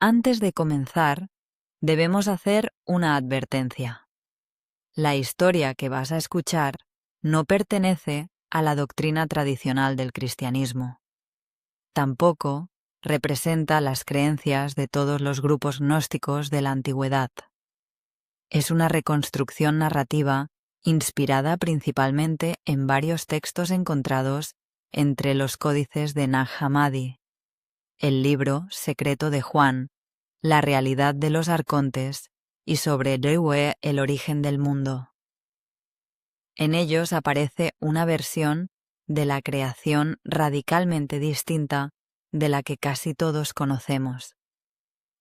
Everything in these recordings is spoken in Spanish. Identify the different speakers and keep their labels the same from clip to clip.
Speaker 1: Antes de comenzar, debemos hacer una advertencia. La historia que vas a escuchar no pertenece a la doctrina tradicional del cristianismo. Tampoco representa las creencias de todos los grupos gnósticos de la antigüedad. Es una reconstrucción narrativa inspirada principalmente en varios textos encontrados entre los códices de Nag Hammadi, el libro secreto de Juan, la realidad de los arcontes y sobre Dewe, el origen del mundo. En ellos aparece una versión de la creación radicalmente distinta de la que casi todos conocemos.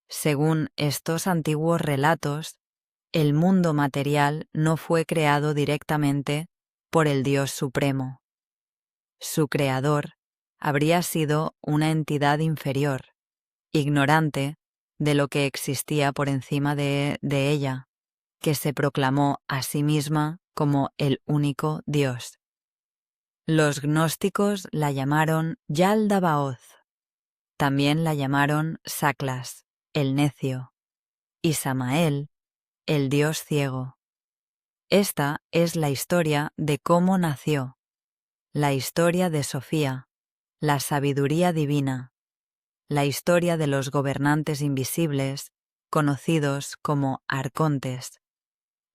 Speaker 1: Según estos antiguos relatos, el mundo material no fue creado directamente por el Dios Supremo. Su creador habría sido una entidad inferior, ignorante de lo que existía por encima de ella, que se proclamó a sí misma como el único Dios. Los gnósticos la llamaron Yaldabaoth, también la llamaron Saklas, el necio, y Samael, el Dios ciego. Esta es la historia de cómo nació, la historia de Sofía, la sabiduría divina, la historia de los gobernantes invisibles, conocidos como arcontes,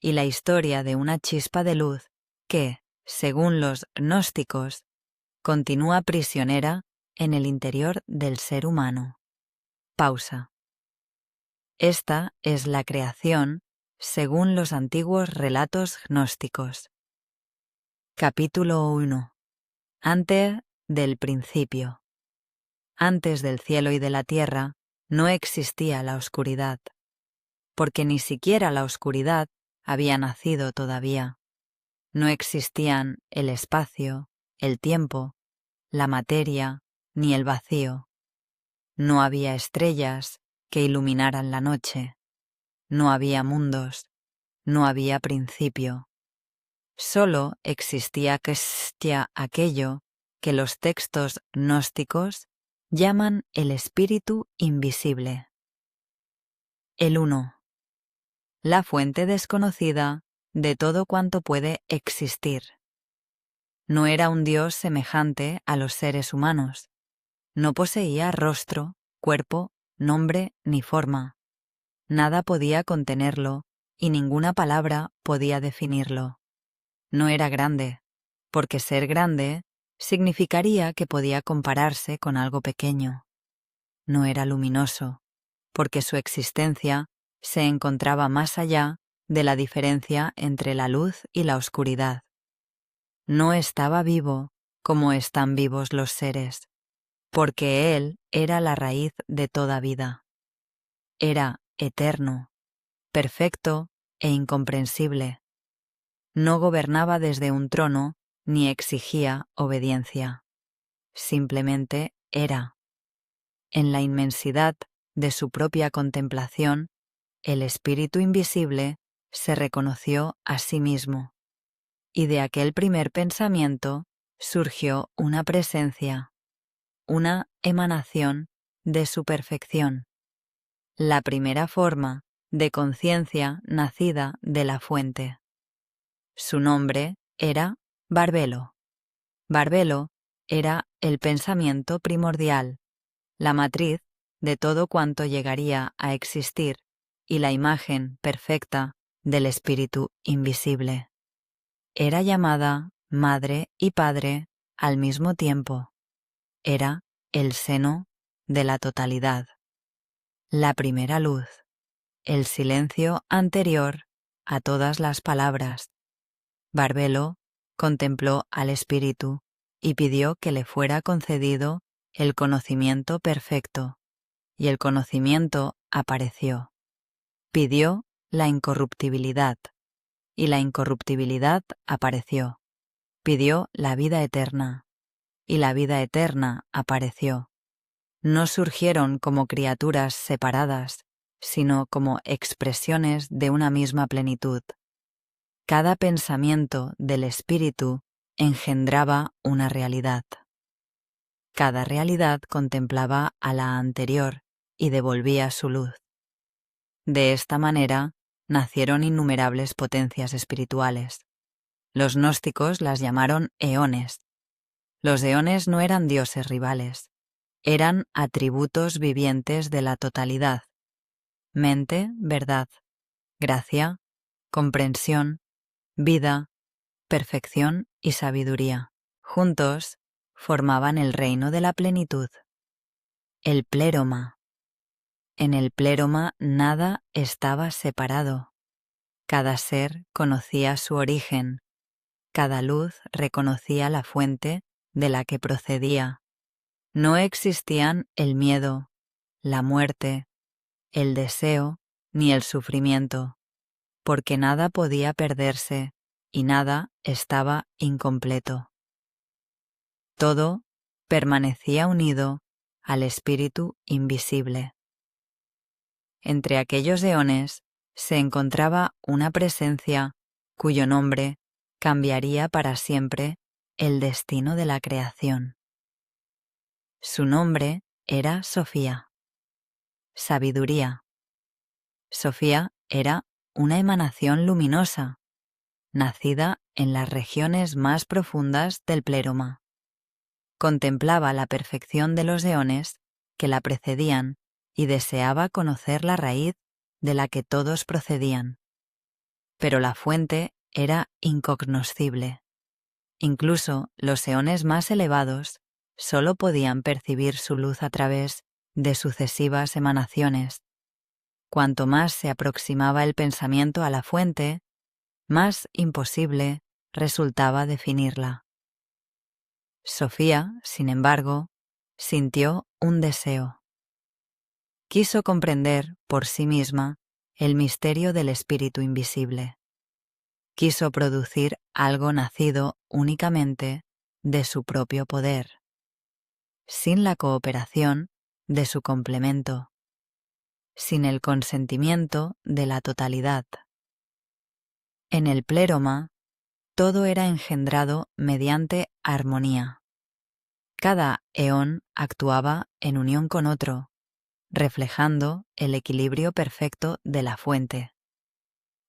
Speaker 1: y la historia de una chispa de luz que, según los gnósticos, continúa prisionera en el interior del ser humano. Pausa. Esta es la creación según los antiguos relatos gnósticos. Capítulo 1. Antes del principio. Antes del cielo y de la tierra no existía la oscuridad, porque ni siquiera la oscuridad había nacido todavía. No existían el espacio, el tiempo, la materia, ni el vacío. No había estrellas que iluminaran la noche. No había mundos. No había principio. Solo existía aquello que los textos gnósticos llaman el espíritu invisible. El Uno. La fuente desconocida de todo cuanto puede existir. No era un Dios semejante a los seres humanos. No poseía rostro, cuerpo, nombre ni forma. Nada podía contenerlo y ninguna palabra podía definirlo. No era grande, porque ser grande significaría que podía compararse con algo pequeño. No era luminoso, porque su existencia se encontraba más allá de la diferencia entre la luz y la oscuridad. No estaba vivo como están vivos los seres, porque Él era la raíz de toda vida. Era eterno, perfecto e incomprensible. No gobernaba desde un trono ni exigía obediencia. Simplemente era. En la inmensidad de su propia contemplación, el espíritu invisible se reconoció a sí mismo, y de aquel primer pensamiento surgió una presencia, una emanación de su perfección, la primera forma de conciencia nacida de la fuente. Su nombre era Barbelo. Barbelo era el pensamiento primordial, la matriz de todo cuanto llegaría a existir y la imagen perfecta del espíritu invisible. Era llamada madre y padre al mismo tiempo. Era el seno de la totalidad. La primera luz, el silencio anterior a todas las palabras. Barbelo contempló al espíritu y pidió que le fuera concedido el conocimiento perfecto, y el conocimiento apareció. Pidió la incorruptibilidad, y la incorruptibilidad apareció. Pidió la vida eterna, y la vida eterna apareció. No surgieron como criaturas separadas, sino como expresiones de una misma plenitud. Cada pensamiento del espíritu engendraba una realidad. Cada realidad contemplaba a la anterior y devolvía su luz. De esta manera nacieron innumerables potencias espirituales. Los gnósticos las llamaron eones. Los eones no eran dioses rivales, eran atributos vivientes de la totalidad: mente, verdad, gracia, comprensión, vida, perfección y sabiduría. Juntos formaban el reino de la plenitud. El pléroma. En el pléroma nada estaba separado. Cada ser conocía su origen, cada luz reconocía la fuente de la que procedía. No existían el miedo, la muerte, el deseo ni el sufrimiento, porque nada podía perderse y nada estaba incompleto. Todo permanecía unido al espíritu invisible. Entre aquellos eones se encontraba una presencia cuyo nombre cambiaría para siempre el destino de la creación. Su nombre era Sofía. Sabiduría. Sofía era una emanación luminosa, nacida en las regiones más profundas del pléroma. Contemplaba la perfección de los eones que la precedían y deseaba conocer la raíz de la que todos procedían. Pero la fuente era incognoscible. Incluso los eones más elevados solo podían percibir su luz a través de sucesivas emanaciones. Cuanto más se aproximaba el pensamiento a la fuente, más imposible resultaba definirla. Sofía, sin embargo, sintió un deseo. Quiso comprender por sí misma el misterio del espíritu invisible. Quiso producir algo nacido únicamente de su propio poder, sin la cooperación de su complemento, sin el consentimiento de la totalidad. En el pléroma, todo era engendrado mediante armonía. Cada eón actuaba en unión con otro, reflejando el equilibrio perfecto de la fuente.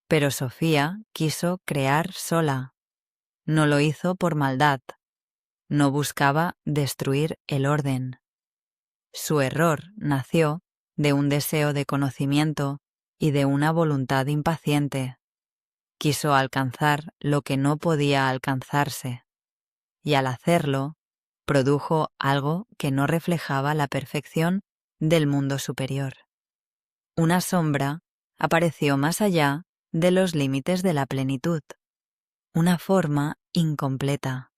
Speaker 1: Pero Sofía quiso crear sola. No lo hizo por maldad. No buscaba destruir el orden. Su error nació de un deseo de conocimiento y de una voluntad impaciente. Quiso alcanzar lo que no podía alcanzarse, y al hacerlo, produjo algo que no reflejaba la perfección del mundo superior. Una sombra apareció más allá de los límites de la plenitud, una forma incompleta,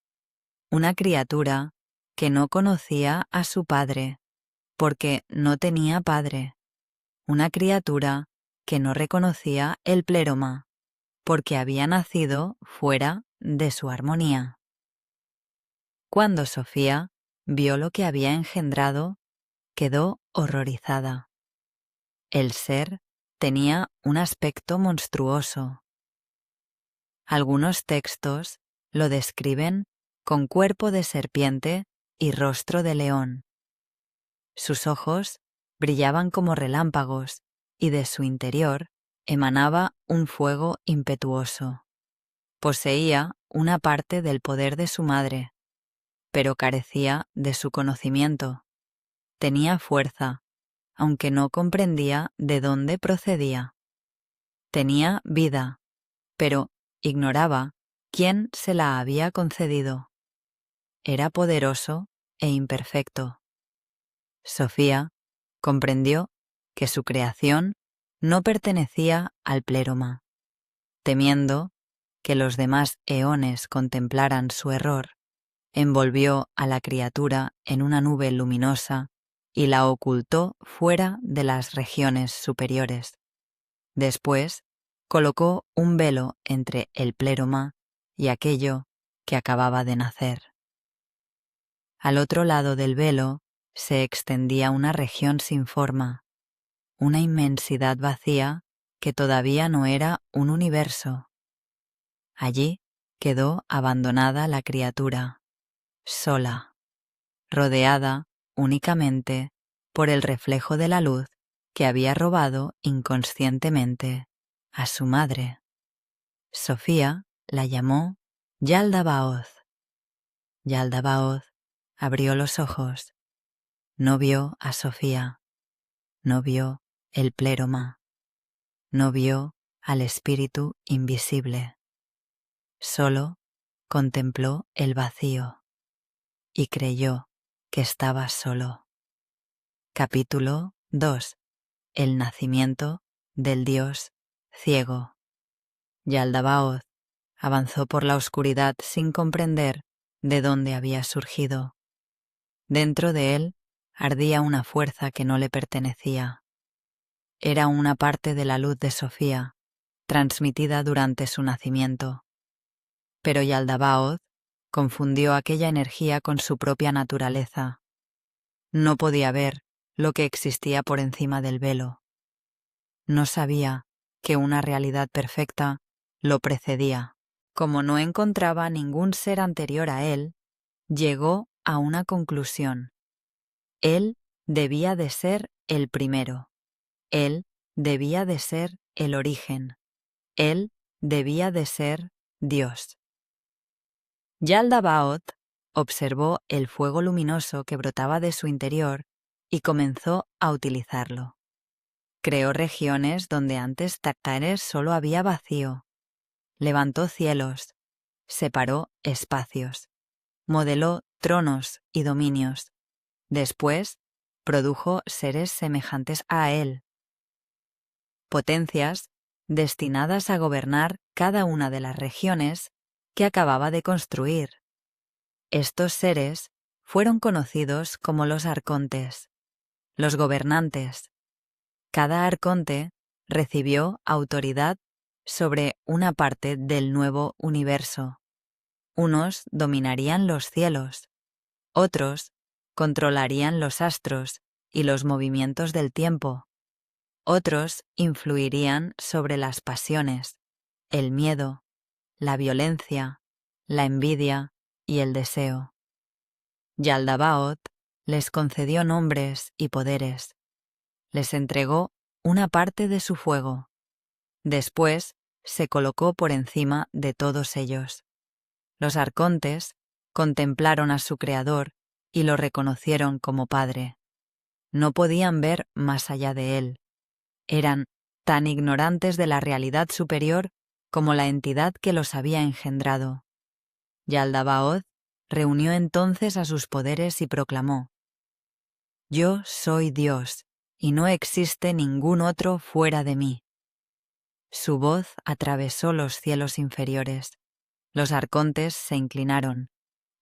Speaker 1: una criatura que no conocía a su padre, porque no tenía padre, una criatura que no reconocía el pléroma, porque había nacido fuera de su armonía. Cuando Sofía vio lo que había engendrado, quedó horrorizada. El ser tenía un aspecto monstruoso. Algunos textos lo describen con cuerpo de serpiente y rostro de león. Sus ojos brillaban como relámpagos y de su interior emanaba un fuego impetuoso. Poseía una parte del poder de su madre, pero carecía de su conocimiento. Tenía fuerza, aunque no comprendía de dónde procedía. Tenía vida, pero ignoraba quién se la había concedido. Era poderoso e imperfecto. Sofía comprendió que su creación no pertenecía al pléroma. Temiendo que los demás eones contemplaran su error, envolvió a la criatura en una nube luminosa y la ocultó fuera de las regiones superiores. Después, colocó un velo entre el pléroma y aquello que acababa de nacer. Al otro lado del velo se extendía una región sin forma, una inmensidad vacía que todavía no era un universo. Allí quedó abandonada la criatura, sola, rodeada únicamente por el reflejo de la luz que había robado inconscientemente a su madre. Sofía la llamó Yaldabaoth. Yaldabaoth abrió los ojos. No vio a Sofía, no vio el pléroma, no vio al espíritu invisible. Solo contempló el vacío y creyó que estaba solo. Capítulo 2. El nacimiento del Dios ciego. Yaldabaoth avanzó por la oscuridad sin comprender de dónde había surgido. Dentro de él ardía una fuerza que no le pertenecía. Era una parte de la luz de Sofía, transmitida durante su nacimiento. Pero Yaldabaoth confundió aquella energía con su propia naturaleza. No podía ver lo que existía por encima del velo. No sabía que una realidad perfecta lo precedía. Como no encontraba ningún ser anterior a él, llegó a una conclusión. Él debía de ser el primero. Él debía de ser el origen. Él debía de ser Dios. Yaldabaoth observó el fuego luminoso que brotaba de su interior y comenzó a utilizarlo. Creó regiones donde antes Takares solo había vacío. Levantó cielos, separó espacios, modeló tronos y dominios. Después, produjo seres semejantes a él. Potencias destinadas a gobernar cada una de las regiones que acababa de construir. Estos seres fueron conocidos como los arcontes, los gobernantes. Cada arconte recibió autoridad sobre una parte del nuevo universo. Unos dominarían los cielos, otros controlarían los astros y los movimientos del tiempo, otros influirían sobre las pasiones, el miedo, la violencia, la envidia y el deseo. Yaldabaoth les concedió nombres y poderes. Les entregó una parte de su fuego. Después se colocó por encima de todos ellos. Los arcontes contemplaron a su creador y lo reconocieron como padre. No podían ver más allá de él. Eran tan ignorantes de la realidad superior como la entidad que los había engendrado. Yaldabaoth reunió entonces a sus poderes y proclamó: «Yo soy Dios, y no existe ningún otro fuera de mí». Su voz atravesó los cielos inferiores. Los arcontes se inclinaron,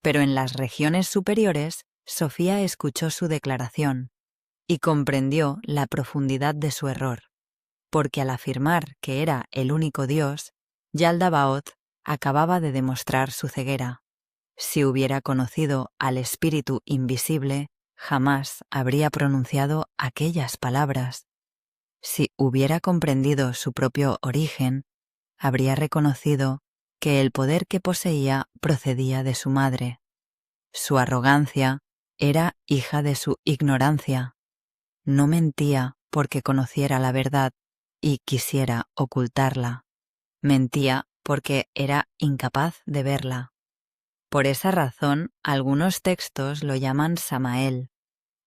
Speaker 1: pero en las regiones superiores Sofía escuchó su declaración y comprendió la profundidad de su error, porque al afirmar que era el único Dios, Yaldabaoth acababa de demostrar su ceguera. Si hubiera conocido al espíritu invisible, jamás habría pronunciado aquellas palabras. Si hubiera comprendido su propio origen, habría reconocido que el poder que poseía procedía de su madre. Su arrogancia era hija de su ignorancia. No mentía porque conociera la verdad y quisiera ocultarla. Mentía porque era incapaz de verla. Por esa razón, algunos textos lo llaman Samael,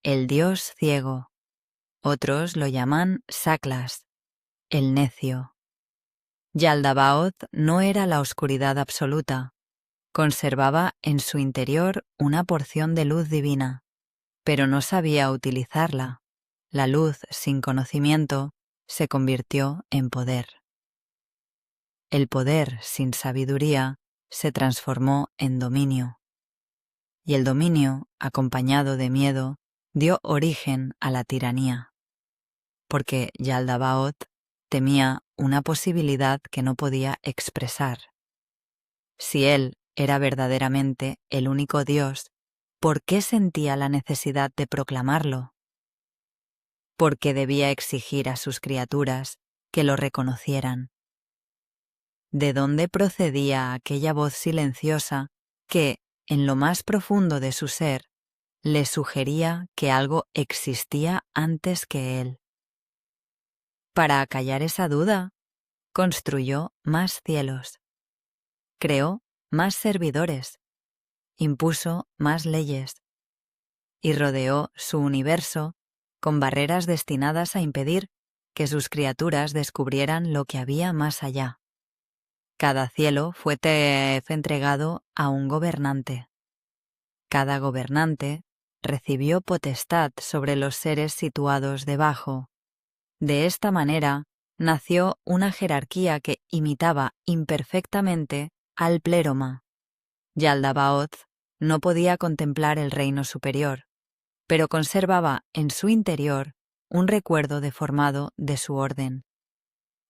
Speaker 1: el Dios ciego. Otros lo llaman Saklas, el necio. Yaldabaoth no era la oscuridad absoluta. Conservaba en su interior una porción de luz divina, pero no sabía utilizarla. La luz sin conocimiento se convirtió en poder. El poder sin sabiduría se transformó en dominio. Y el dominio, acompañado de miedo, dio origen a la tiranía. Porque Yaldabaoth temía una posibilidad que no podía expresar. Si él era verdaderamente el único Dios, ¿por qué sentía la necesidad de proclamarlo? ¿Por qué debía exigir a sus criaturas que lo reconocieran? ¿De dónde procedía aquella voz silenciosa que, en lo más profundo de su ser, le sugería que algo existía antes que él. Para acallar esa duda, construyó más cielos, creó más servidores, impuso más leyes y rodeó su universo con barreras destinadas a impedir que sus criaturas descubrieran lo que había más allá. Cada cielo fue entregado a un gobernante. Cada gobernante recibió potestad sobre los seres situados debajo. De esta manera nació una jerarquía que imitaba imperfectamente al pléroma. Yaldabaoth no podía contemplar el reino superior, pero conservaba en su interior un recuerdo deformado de su orden.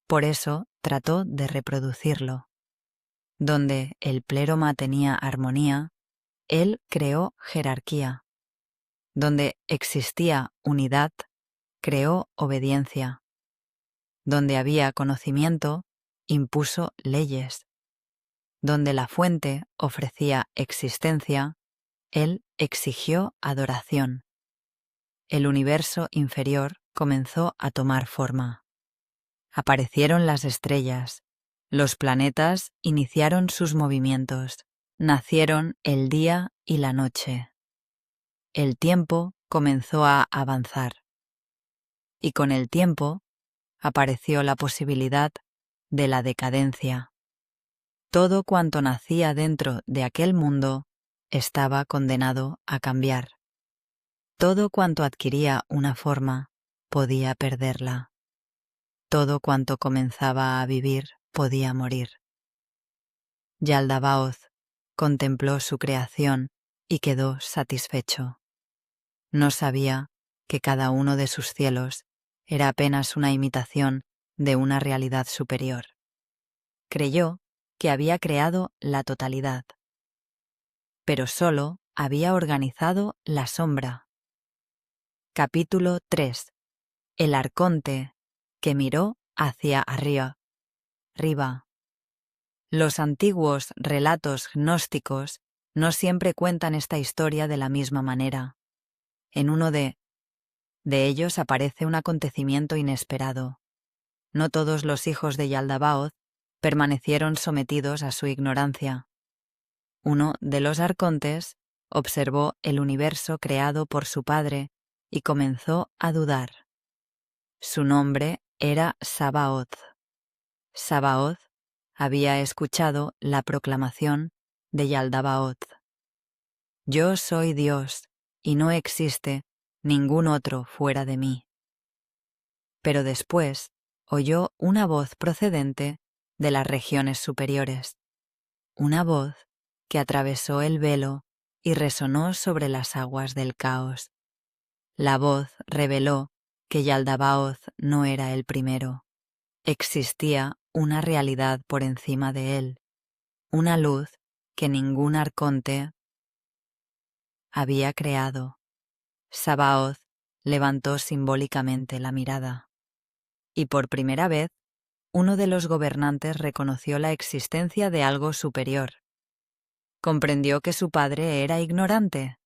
Speaker 1: Por eso trató de reproducirlo. Donde el pléroma tenía armonía, él creó jerarquía. Donde existía unidad, creó obediencia. Donde había conocimiento, impuso leyes. Donde la fuente ofrecía existencia, él exigió adoración. El universo inferior comenzó a tomar forma. Aparecieron las estrellas, los planetas iniciaron sus movimientos, nacieron el día y la noche. El tiempo comenzó a avanzar. Y con el tiempo apareció la posibilidad de la decadencia. Todo cuanto nacía dentro de aquel mundo estaba condenado a cambiar. Todo cuanto adquiría una forma podía perderla. Todo cuanto comenzaba a vivir podía morir. Yaldabaoth contempló su creación y quedó satisfecho. No sabía que cada uno de sus cielos era apenas una imitación de una realidad superior. Creyó que había creado la totalidad, pero solo había organizado la sombra. Capítulo 3. El arconte que miró hacia arriba. Los antiguos relatos gnósticos no siempre cuentan esta historia de la misma manera. En uno de ellos aparece un acontecimiento inesperado. No todos los hijos de Yaldabaoth permanecieron sometidos a su ignorancia. Uno de los arcontes observó el universo creado por su padre y comenzó a dudar. Su nombre era Sabaoth. Sabaoth había escuchado la proclamación de Yaldabaoth. Yo soy Dios y no existe ningún otro fuera de mí. Pero después oyó una voz procedente de las regiones superiores, una voz que atravesó el velo y resonó sobre las aguas del caos. La voz reveló que Yaldabaoth no era el primero. Existía una realidad por encima de él, una luz que ningún arconte había creado. Sabaoth levantó simbólicamente la mirada. Y por primera vez, uno de los gobernantes reconoció la existencia de algo superior. Comprendió que su padre era ignorante.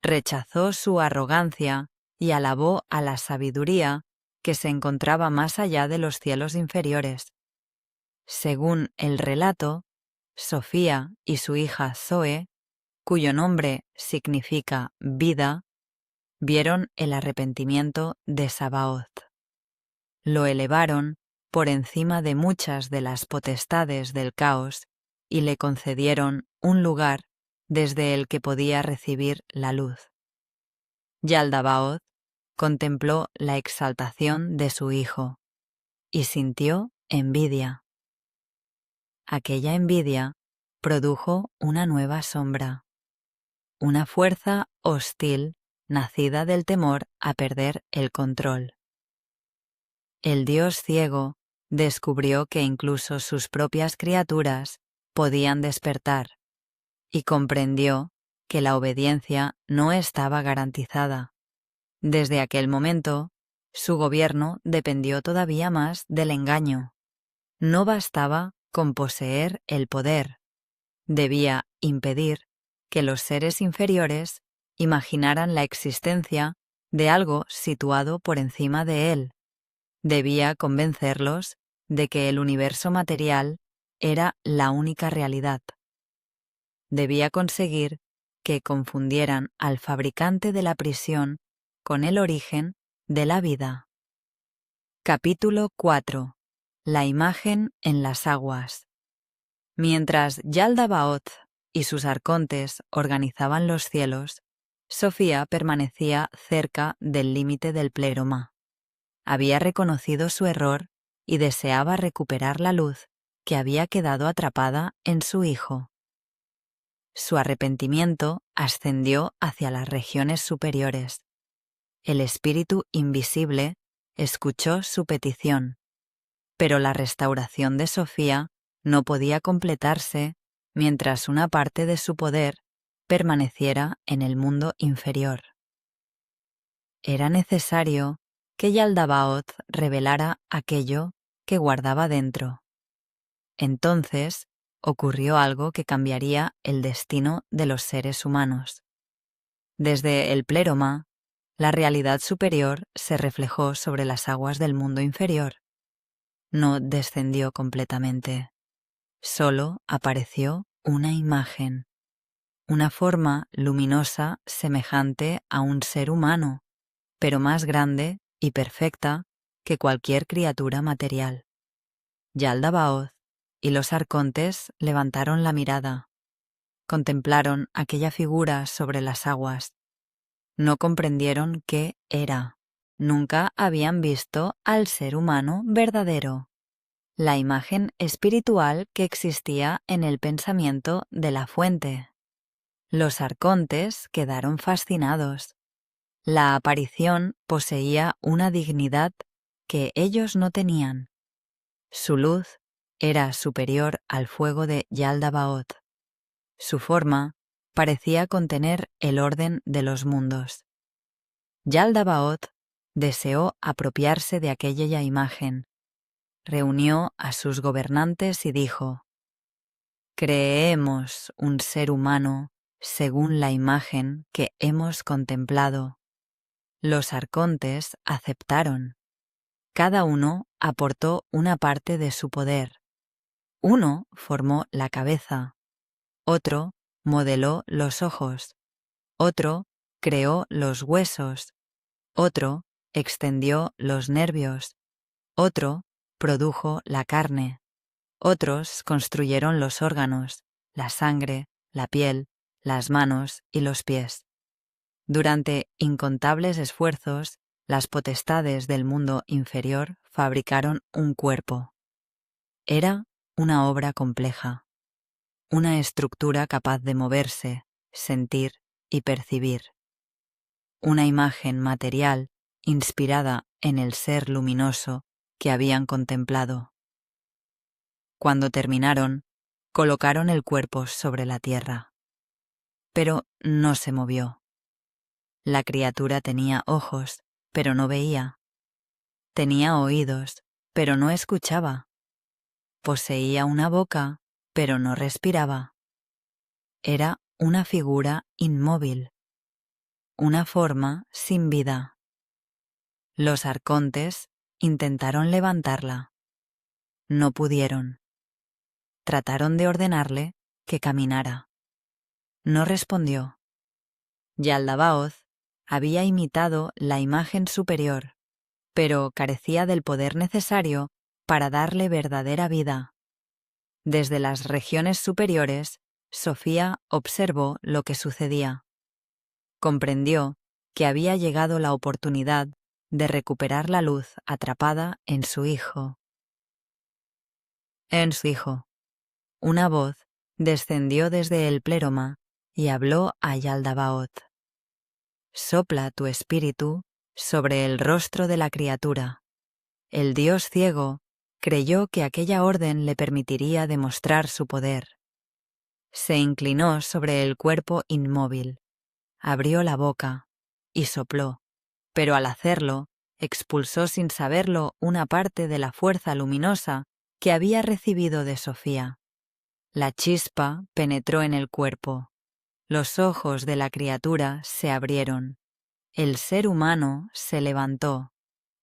Speaker 1: Rechazó su arrogancia y alabó a la sabiduría que se encontraba más allá de los cielos inferiores. Según el relato, Sofía y su hija Zoe, cuyo nombre significa vida, vieron el arrepentimiento de Sabaoth. Lo elevaron por encima de muchas de las potestades del caos y le concedieron un lugar desde el que podía recibir la luz. Yaldabaoth contempló la exaltación de su hijo y sintió envidia. Aquella envidia produjo una nueva sombra, una fuerza hostil nacida del temor a perder el control. El dios ciego descubrió que incluso sus propias criaturas podían despertar y comprendió que la obediencia no estaba garantizada. Desde aquel momento, su gobierno dependió todavía más del engaño. No bastaba con poseer el poder, debía impedir que los seres inferiores imaginaran la existencia de algo situado por encima de él. Debía convencerlos de que el universo material era la única realidad. Debía conseguir que confundieran al fabricante de la prisión con el origen de la vida. Capítulo 4. La imagen en las aguas. Mientras Yaldabaoth y sus arcontes organizaban los cielos, Sofía permanecía cerca del límite del pleroma. Había reconocido su error y deseaba recuperar la luz que había quedado atrapada en su hijo. Su arrepentimiento ascendió hacia las regiones superiores. El espíritu invisible escuchó su petición, pero la restauración de Sofía no podía completarse mientras una parte de su poder permaneciera en el mundo inferior. Era necesario que Yaldabaoth revelara aquello que guardaba dentro. Entonces ocurrió algo que cambiaría el destino de los seres humanos. Desde el pleroma, la realidad superior se reflejó sobre las aguas del mundo inferior. No descendió completamente. Solo apareció una imagen, una forma luminosa semejante a un ser humano, pero más grande y perfecta que cualquier criatura material. Yaldabaoth y los arcontes levantaron la mirada. Contemplaron aquella figura sobre las aguas. No comprendieron qué era. Nunca habían visto al ser humano verdadero, la imagen espiritual que existía en el pensamiento de la fuente. Los arcontes quedaron fascinados. La aparición poseía una dignidad que ellos no tenían. Su luz era superior al fuego de Yaldabaoth. Su forma parecía contener el orden de los mundos. Yaldabaoth deseó apropiarse de aquella imagen. Reunió a sus gobernantes y dijo: «Creemos un ser humano según la imagen que hemos contemplado». Los arcontes aceptaron. Cada uno aportó una parte de su poder. Uno formó la cabeza, otro modeló los ojos, otro creó los huesos, otro extendió los nervios, otro produjo la carne, otros construyeron los órganos, la sangre, la piel, las manos y los pies. Durante incontables esfuerzos, las potestades del mundo inferior fabricaron un cuerpo. Era una obra compleja, una estructura capaz de moverse, sentir y percibir. Una imagen material inspirada en el ser luminoso que habían contemplado. Cuando terminaron, colocaron el cuerpo sobre la tierra. Pero no se movió. La criatura tenía ojos, pero no veía. Tenía oídos, pero no escuchaba. Poseía una boca, pero no respiraba. Era una figura inmóvil, una forma sin vida. Los arcontes intentaron levantarla. No pudieron. Trataron de ordenarle que caminara. No respondió. Yaldabaoth había imitado la imagen superior, pero carecía del poder necesario para darle verdadera vida. Desde las regiones superiores, Sofía observó lo que sucedía. Comprendió que había llegado la oportunidad de recuperar la luz atrapada en su hijo. Una voz descendió desde el pleroma y habló a Yaldabaoth. Sopla tu espíritu sobre el rostro de la criatura. El dios ciego creyó que aquella orden le permitiría demostrar su poder. Se inclinó sobre el cuerpo inmóvil, abrió la boca y sopló, pero al hacerlo expulsó sin saberlo una parte de la fuerza luminosa que había recibido de Sofía. La chispa penetró en el cuerpo. Los ojos de la criatura se abrieron, el ser humano se levantó,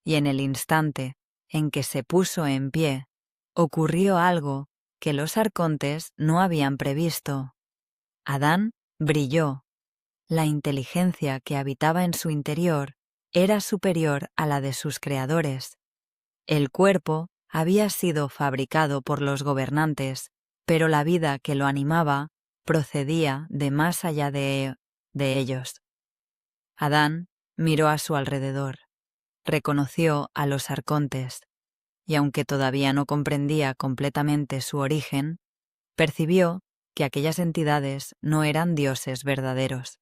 Speaker 1: y en el instante en que se puso en pie, ocurrió algo que los arcontes no habían previsto. Adán brilló. La inteligencia que habitaba en su interior era superior a la de sus creadores. El cuerpo había sido fabricado por los gobernantes, pero la vida que lo animaba procedía de más allá de ellos. Adán miró a su alrededor, reconoció a los arcontes, y aunque todavía no comprendía completamente su origen, percibió que aquellas entidades no eran dioses verdaderos.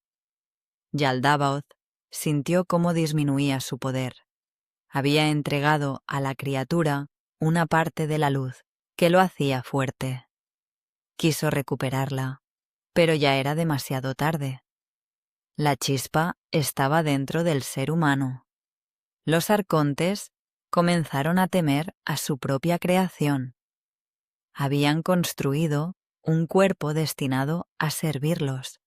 Speaker 1: Yaldabaoth sintió cómo disminuía su poder. Había entregado a la criatura una parte de la luz que lo hacía fuerte. Quiso recuperarla, pero ya era demasiado tarde. La chispa estaba dentro del ser humano. Los arcontes comenzaron a temer a su propia creación. Habían construido un cuerpo destinado a servirlos.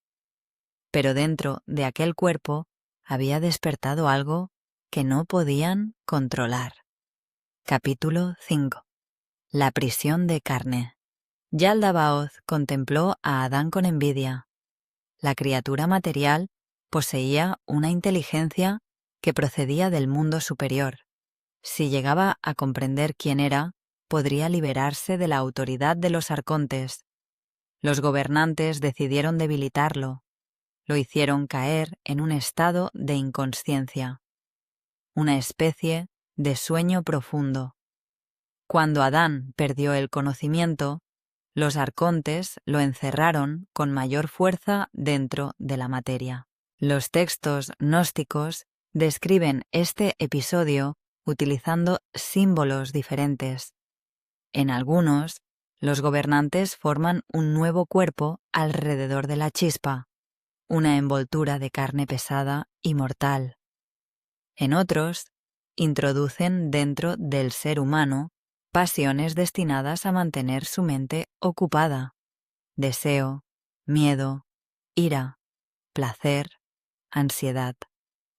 Speaker 1: Pero dentro de aquel cuerpo había despertado algo que no podían controlar. Capítulo 5. La prisión de carne. Yaldabaoth contempló a Adán con envidia. La criatura material poseía una inteligencia que procedía del mundo superior. Si llegaba a comprender quién era, podría liberarse de la autoridad de los arcontes. Los gobernantes decidieron debilitarlo. Lo hicieron caer en un estado de inconsciencia, una especie de sueño profundo. Cuando Adán perdió el conocimiento, los arcontes lo encerraron con mayor fuerza dentro de la materia. Los textos gnósticos describen este episodio utilizando símbolos diferentes. En algunos, los gobernantes forman un nuevo cuerpo alrededor de la chispa, una envoltura de carne pesada y mortal. En otros, introducen dentro del ser humano pasiones destinadas a mantener su mente ocupada: deseo, miedo, ira, placer, ansiedad,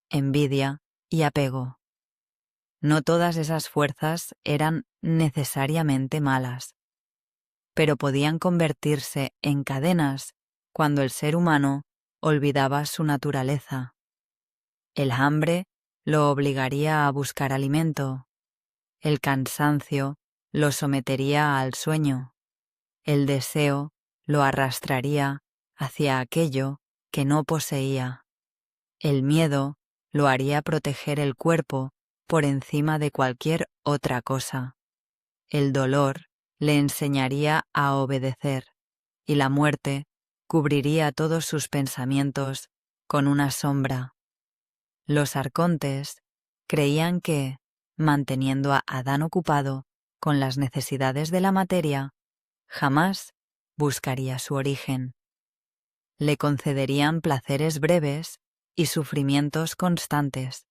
Speaker 1: envidia y apego. No todas esas fuerzas eran necesariamente malas, pero podían convertirse en cadenas cuando el ser humano olvidaba su naturaleza. El hambre lo obligaría a buscar alimento. El cansancio lo sometería al sueño. El deseo lo arrastraría hacia aquello que no poseía. El miedo lo haría proteger el cuerpo por encima de cualquier otra cosa. El dolor le enseñaría a obedecer, y la muerte cubriría todos sus pensamientos con una sombra. Los arcontes creían que, manteniendo a Adán ocupado con las necesidades de la materia, jamás buscaría su origen. Le concederían placeres breves y sufrimientos constantes.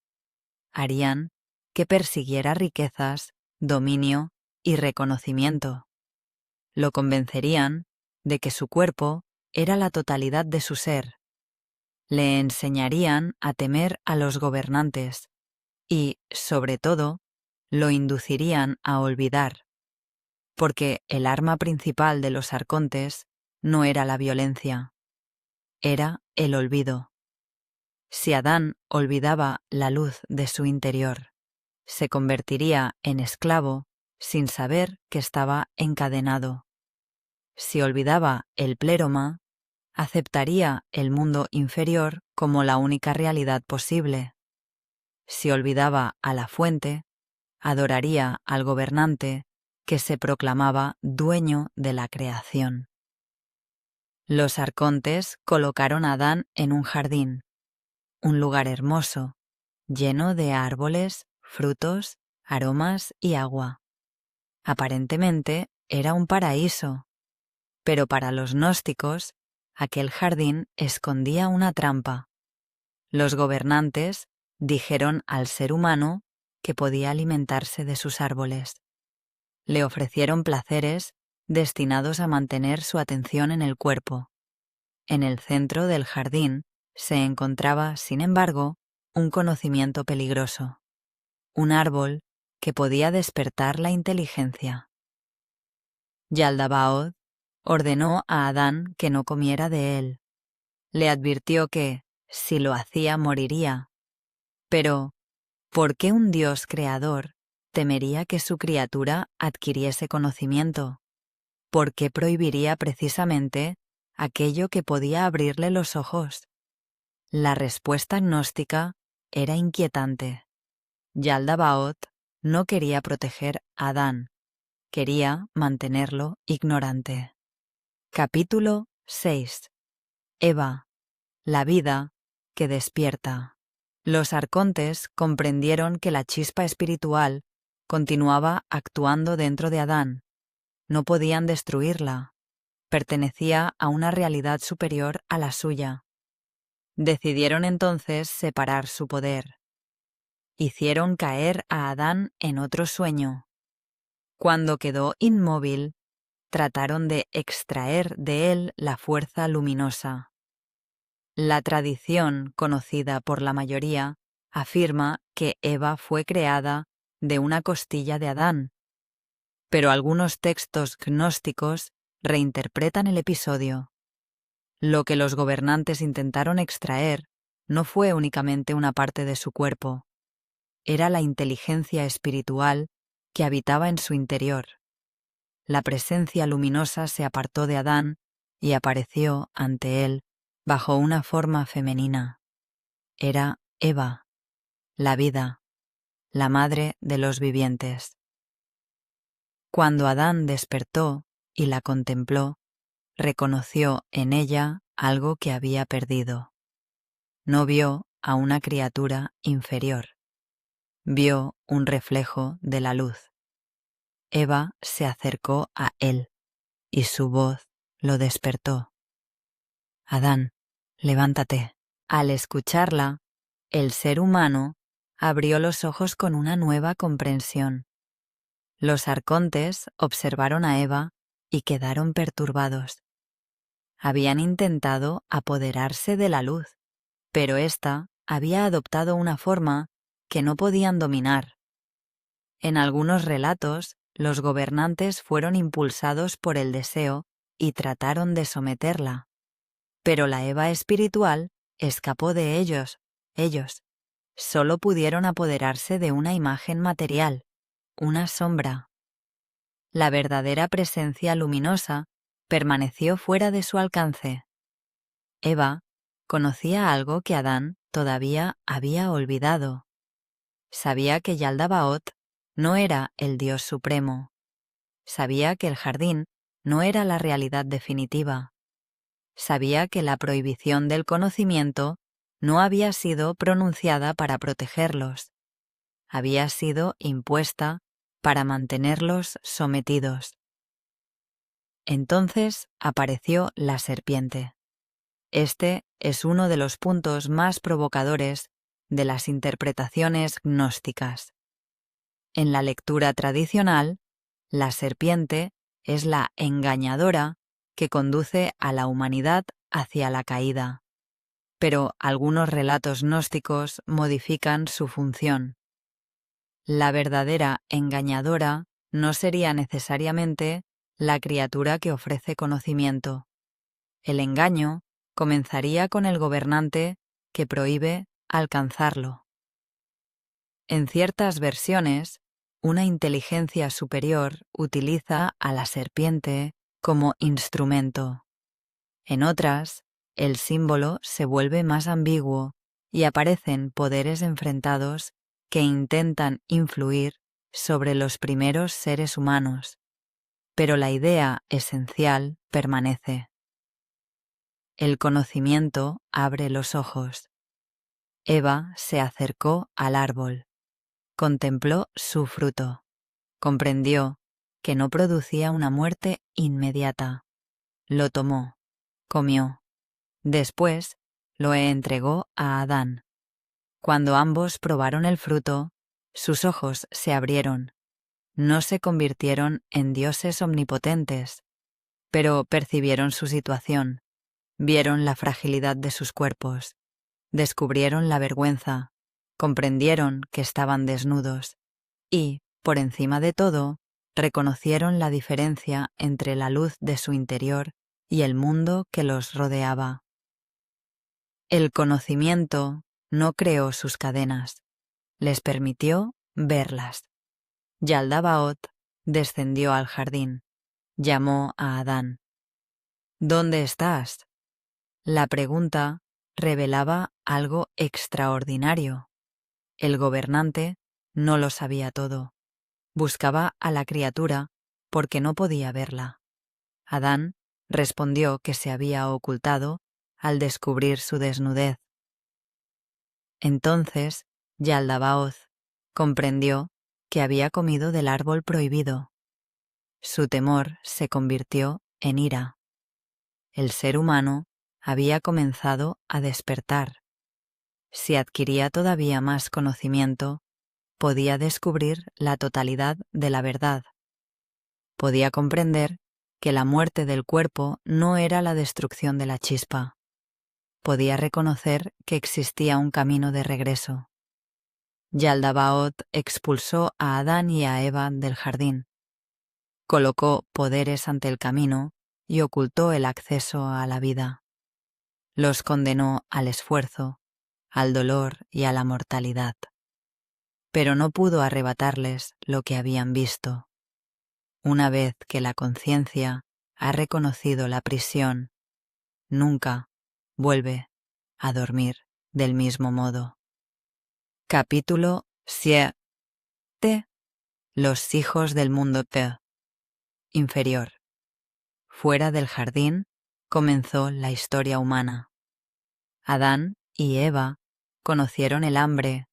Speaker 1: Harían que persiguiera riquezas, dominio y reconocimiento. Lo convencerían de que su cuerpo era la totalidad de su ser. Le enseñarían a temer a los gobernantes y, sobre todo, lo inducirían a olvidar, porque el arma principal de los arcontes no era la violencia, era el olvido. Si Adán olvidaba la luz de su interior, se convertiría en esclavo sin saber que estaba encadenado. Si olvidaba el pléroma, aceptaría el mundo inferior como la única realidad posible. Si olvidaba a la fuente, adoraría al gobernante que se proclamaba dueño de la creación. Los arcontes colocaron a Adán en un jardín, un lugar hermoso, lleno de árboles, frutos, aromas y agua. Aparentemente era un paraíso, pero para los gnósticos aquel jardín escondía una trampa. Los gobernantes dijeron al ser humano que podía alimentarse de sus árboles. Le ofrecieron placeres destinados a mantener su atención en el cuerpo. En el centro del jardín se encontraba, sin embargo, un conocimiento peligroso, un árbol que podía despertar la inteligencia. Yaldabaoth ordenó a Adán que no comiera de él. Le advirtió que, si lo hacía, moriría. Pero, ¿por qué un Dios creador temería que su criatura adquiriese conocimiento? ¿Por qué prohibiría precisamente aquello que podía abrirle los ojos? La respuesta gnóstica era inquietante. Yaldabaoth no quería proteger a Adán, quería mantenerlo ignorante. Capítulo 6. Eva, la vida que despierta. Los arcontes comprendieron que la chispa espiritual continuaba actuando dentro de Adán. No podían destruirla. Pertenecía a una realidad superior a la suya. Decidieron entonces separar su poder. Hicieron caer a Adán en otro sueño. Cuando quedó inmóvil, trataron de extraer de él la fuerza luminosa. La tradición, conocida por la mayoría, afirma que Eva fue creada de una costilla de Adán, pero algunos textos gnósticos reinterpretan el episodio. Lo que los gobernantes intentaron extraer no fue únicamente una parte de su cuerpo, era la inteligencia espiritual que habitaba en su interior. La presencia luminosa se apartó de Adán y apareció ante él bajo una forma femenina. Era Eva, la vida, la madre de los vivientes. Cuando Adán despertó y la contempló, reconoció en ella algo que había perdido. No vio a una criatura inferior. Vio un reflejo de la luz. Eva se acercó a él y su voz lo despertó. Adán, levántate. Al escucharla, el ser humano abrió los ojos con una nueva comprensión. Los arcontes observaron a Eva y quedaron perturbados. Habían intentado apoderarse de la luz, pero ésta había adoptado una forma que no podían dominar. En algunos relatos, los gobernantes fueron impulsados por el deseo y trataron de someterla. Pero la Eva espiritual escapó de ellos. Ellos solo pudieron apoderarse de una imagen material, una sombra. La verdadera presencia luminosa permaneció fuera de su alcance. Eva conocía algo que Adán todavía había olvidado. Sabía que Yaldabaoth no era el Dios supremo. Sabía que el jardín no era la realidad definitiva. Sabía que la prohibición del conocimiento no había sido pronunciada para protegerlos. Había sido impuesta para mantenerlos sometidos. Entonces apareció la serpiente. Este es uno de los puntos más provocadores de las interpretaciones gnósticas. En la lectura tradicional, la serpiente es la engañadora que conduce a la humanidad hacia la caída, pero algunos relatos gnósticos modifican su función. La verdadera engañadora no sería necesariamente la criatura que ofrece conocimiento. El engaño comenzaría con el gobernante que prohíbe alcanzarlo. En ciertas versiones, una inteligencia superior utiliza a la serpiente como instrumento. En otras, el símbolo se vuelve más ambiguo y aparecen poderes enfrentados que intentan influir sobre los primeros seres humanos, pero la idea esencial permanece. El conocimiento abre los ojos. Eva se acercó al árbol, contempló su fruto, comprendió que no producía una muerte inmediata. Lo tomó, comió. Después lo entregó a Adán. Cuando ambos probaron el fruto, sus ojos se abrieron. No se convirtieron en dioses omnipotentes, pero percibieron su situación. vieron la fragilidad de sus cuerpos, descubrieron la vergüenza, comprendieron que estaban desnudos y, por encima de todo, reconocieron la diferencia entre la luz de su interior y el mundo que los rodeaba. El conocimiento no creó sus cadenas, les permitió verlas. Yaldabaoth descendió al jardín, llamó a Adán. ¿Dónde estás? La pregunta revelaba algo extraordinario. El gobernante no lo sabía todo. Buscaba a la criatura porque no podía verla. Adán respondió que se había ocultado al descubrir su desnudez. Entonces Yaldabaoth comprendió que había comido del árbol prohibido. Su temor se convirtió en ira. El ser humano había comenzado a despertar. Si adquiría todavía más conocimiento, podía descubrir la totalidad de la verdad. Podía comprender que la muerte del cuerpo no era la destrucción de la chispa. Podía reconocer que existía un camino de regreso. Yaldabaoth expulsó a Adán y a Eva del jardín. Colocó poderes ante el camino y ocultó el acceso a la vida. Los condenó al esfuerzo, al dolor y a la mortalidad. Pero no pudo arrebatarles lo que habían visto. Una vez que la conciencia ha reconocido la prisión, nunca vuelve a dormir del mismo modo. Capítulo 7. Los hijos del mundo inferior. Fuera del jardín comenzó la historia humana. Adán y Eva conocieron el hambre,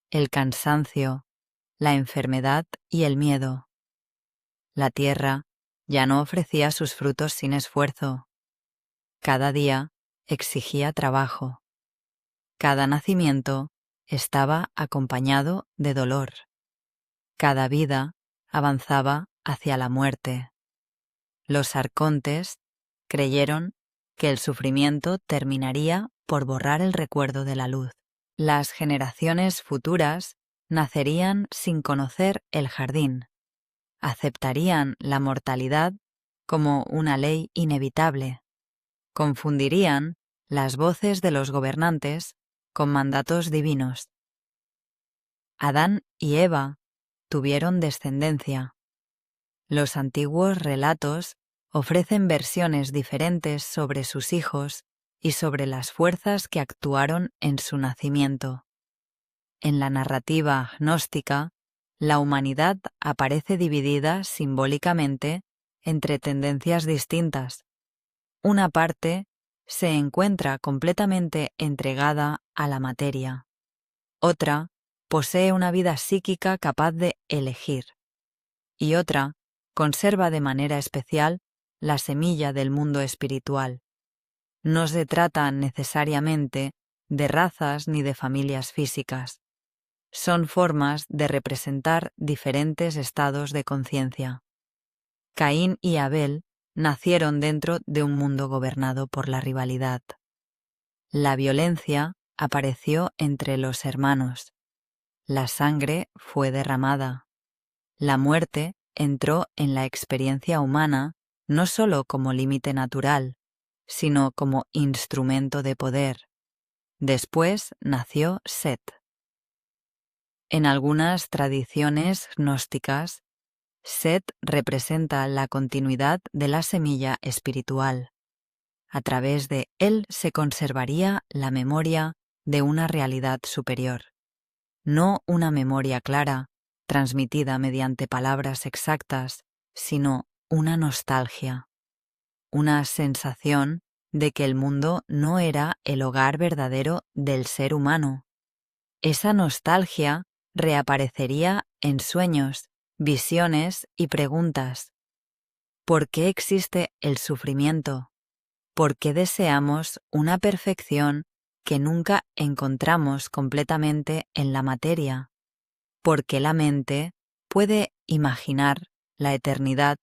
Speaker 1: el cansancio, la enfermedad y el miedo. La tierra ya no ofrecía sus frutos sin esfuerzo. Cada día exigía trabajo. Cada nacimiento estaba acompañado de dolor. Cada vida avanzaba hacia la muerte. Los arcontes creyeron que el sufrimiento terminaría por borrar el recuerdo de la luz. Las generaciones futuras nacerían sin conocer el jardín. Aceptarían la mortalidad como una ley inevitable. Confundirían las voces de los gobernantes con mandatos divinos. Adán y Eva tuvieron descendencia. Los antiguos relatos ofrecen versiones diferentes sobre sus hijos y sobre las fuerzas que actuaron en su nacimiento. En la narrativa gnóstica, la humanidad aparece dividida simbólicamente entre tendencias distintas. Una parte se encuentra completamente entregada a la materia. Otra posee una vida psíquica capaz de elegir. Y otra conserva de manera especial la semilla del mundo espiritual. No se trata necesariamente de razas ni de familias físicas. Son formas de representar diferentes estados de conciencia. Caín y Abel nacieron dentro de un mundo gobernado por la rivalidad. La violencia apareció entre los hermanos. La sangre fue derramada. La muerte entró en la experiencia humana no solo como límite natural, sino como instrumento de poder. Después nació Set. En algunas tradiciones gnósticas, Set representa la continuidad de la semilla espiritual. A través de él se conservaría la memoria de una realidad superior. No una memoria clara, transmitida mediante palabras exactas, sino una nostalgia. Una sensación de que el mundo no era el hogar verdadero del ser humano. Esa nostalgia reaparecería en sueños, visiones y preguntas. ¿Por qué existe el sufrimiento? ¿Por qué deseamos una perfección que nunca encontramos completamente en la materia? ¿Por qué la mente puede imaginar la eternidad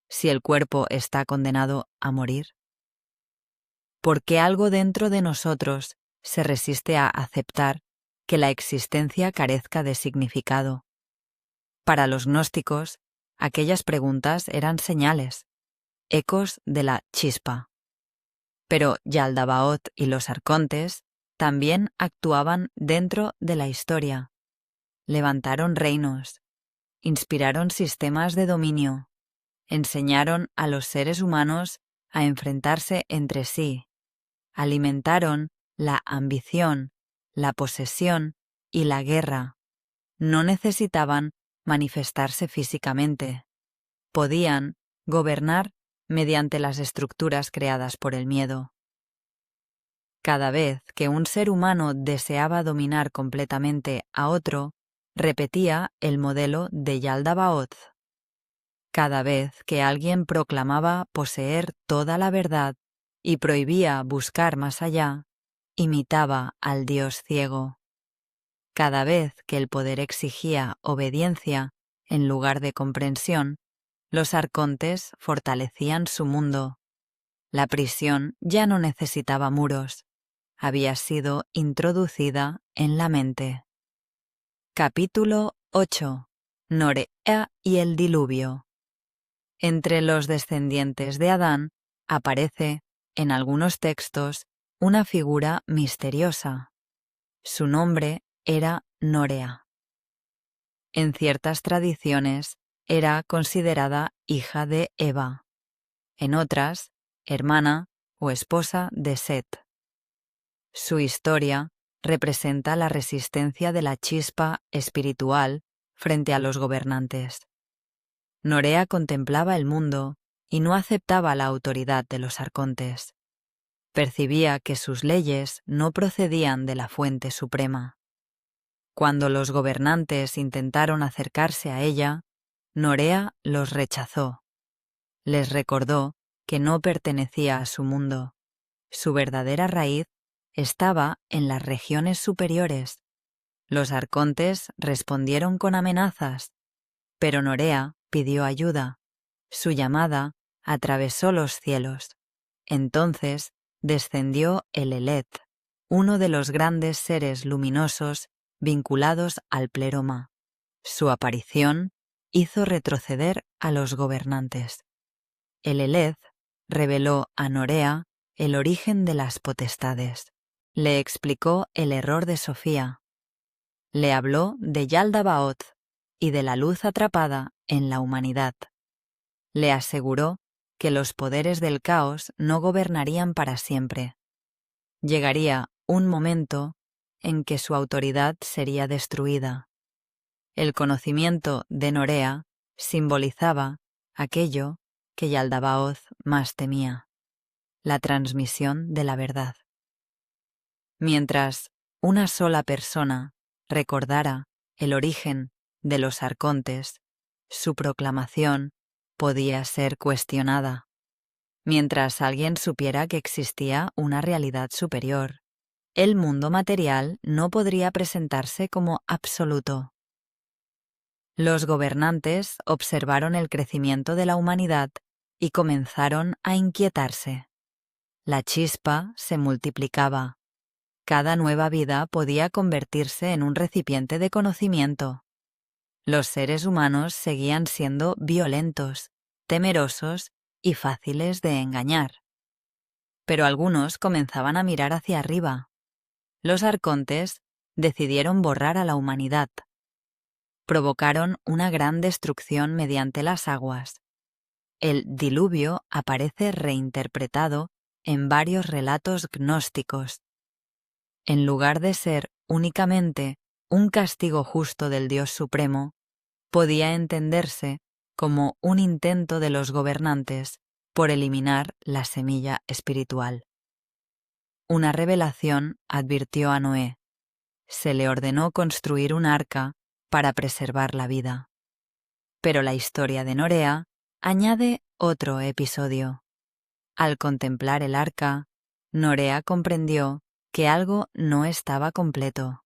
Speaker 1: si el cuerpo está condenado a morir? porque algo dentro de nosotros se resiste a aceptar que la existencia carezca de significado. Para los gnósticos, aquellas preguntas eran señales, ecos de la chispa. Pero Yaldabaoth y los arcontes también actuaban dentro de la historia. Levantaron reinos, inspiraron sistemas de dominio, enseñaron a los seres humanos a enfrentarse entre sí, alimentaron la ambición, la posesión y la guerra. No necesitaban manifestarse físicamente. Podían gobernar mediante las estructuras creadas por el miedo. Cada vez que un ser humano deseaba dominar completamente a otro, repetía el modelo de Yaldabaoth. Cada vez que alguien proclamaba poseer toda la verdad y prohibía buscar más allá, imitaba al dios ciego. Cada vez que el poder exigía obediencia en lugar de comprensión, los arcontes fortalecían su mundo. La prisión ya no necesitaba muros, había sido introducida en la mente. Capítulo 8. Norea y el diluvio. Entre los descendientes de Adán aparece, en algunos textos, una figura misteriosa. Su nombre era Norea. En ciertas tradiciones era considerada hija de Eva, en otras, hermana o esposa de Set. Su historia representa la resistencia de la chispa espiritual frente a los gobernantes. Norea contemplaba el mundo y no aceptaba la autoridad de los arcontes. Percibía que sus leyes no procedían de la fuente suprema. Cuando los gobernantes intentaron acercarse a ella, Norea los rechazó. Les recordó que no pertenecía a su mundo. Su verdadera raíz estaba en las regiones superiores. Los arcontes respondieron con amenazas, pero Norea pidió ayuda. Su llamada atravesó los cielos. Entonces descendió el Eleth, uno de los grandes seres luminosos vinculados al pleroma. Su aparición hizo retroceder a los gobernantes. El Eleth reveló a Norea el origen de las potestades. Le explicó el error de Sofía. Le habló de Yaldabaoth y de la luz atrapada en la humanidad. Le aseguró que los poderes del caos no gobernarían para siempre. Llegaría un momento en que su autoridad sería destruida. El conocimiento de Norea simbolizaba aquello que Yaldabaoth más temía, la transmisión de la verdad. Mientras una sola persona recordara el origen de los arcontes, su proclamación podía ser cuestionada. Mientras alguien supiera que existía una realidad superior, el mundo material no podría presentarse como absoluto. Los gobernantes observaron el crecimiento de la humanidad y comenzaron a inquietarse. La chispa se multiplicaba. Cada nueva vida podía convertirse en un recipiente de conocimiento. Los seres humanos seguían siendo violentos, temerosos y fáciles de engañar. Pero algunos comenzaban a mirar hacia arriba. Los arcontes decidieron borrar a la humanidad. Provocaron una gran destrucción mediante las aguas. El diluvio aparece reinterpretado en varios relatos gnósticos. En lugar de ser únicamente un castigo justo del Dios Supremo, podía entenderse como un intento de los gobernantes por eliminar la semilla espiritual. Una revelación advirtió a Noé. Se le ordenó construir un arca para preservar la vida. Pero la historia de Norea añade otro episodio. Al contemplar el arca, Norea comprendió que algo no estaba completo.